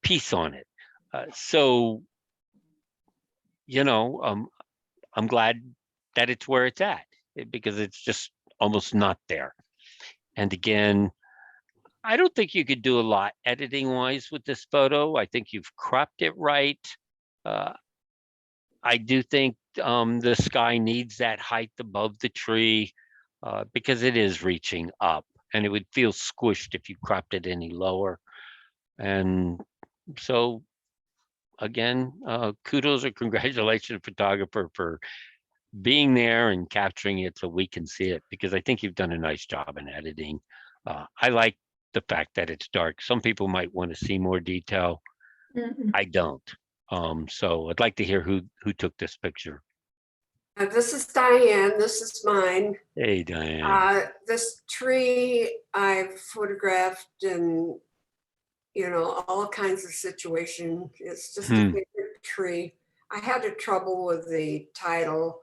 piece on it. So, you know, I'm glad that it's where it's at, because it's just almost not there. And again, I don't think you could do a lot editing wise with this photo. I think you've cropped it right. I do think the sky needs that height above the tree because it is reaching up, and it would feel squished if you cropped it any lower. And so again, kudos or congratulations, photographer, for being there and capturing it so we can see it, because I think you've done a nice job in editing. I like the fact that it's dark. Some people might want to see more detail. I don't. So I'd like to hear who took this picture. This is Diane. This is mine. Hey, Diane. This tree I've photographed in, you know, all kinds of situations. It's just a favorite tree. I had a trouble with the title,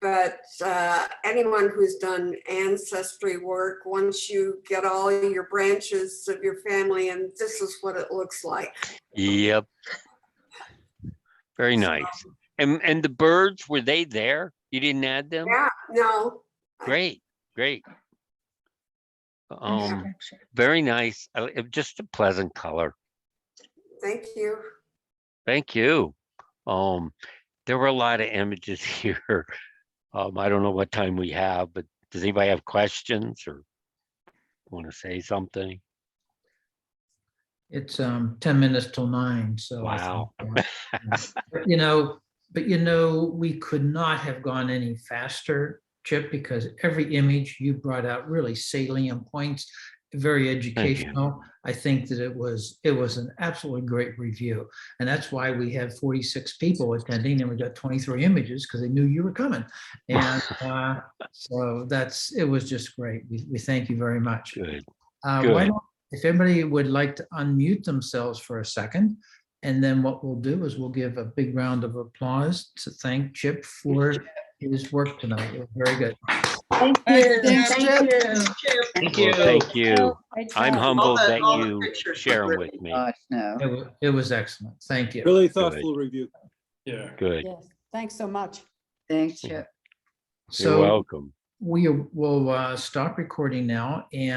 but anyone who's done ancestry work, once you get all your branches of your family, and this is what it looks like. Yep. Very nice. And the birds, were they there? You didn't add them? Yeah, no. Great, great. Very nice. Just a pleasant color. Thank you. Thank you. There were a lot of images here. I don't know what time we have, but does anybody have questions or want to say something? It's 10 minutes till 9. So wow. But you know, we could not have gone any faster, Chip, because every image you brought out really salient points, very educational. I think that it was an absolutely great review. And that's why we had 46 people attending and we got 23 images, because they knew you were coming. And so it was just great. We thank you very much. Good. Why don't, if everybody would like to unmute themselves for a second, and then what we'll do is we'll give a big round of applause to thank Chip for his work tonight. It was very good. Thank you. Thanks, Thank Chip. you. Thank Well, thank you. I'm humbled All that the you pictures share were them really with me. It was excellent. Thank you. Really thoughtful review. Yeah. Good. Yes, thanks so much. Thanks, Chip. You're welcome. We will stop recording now, and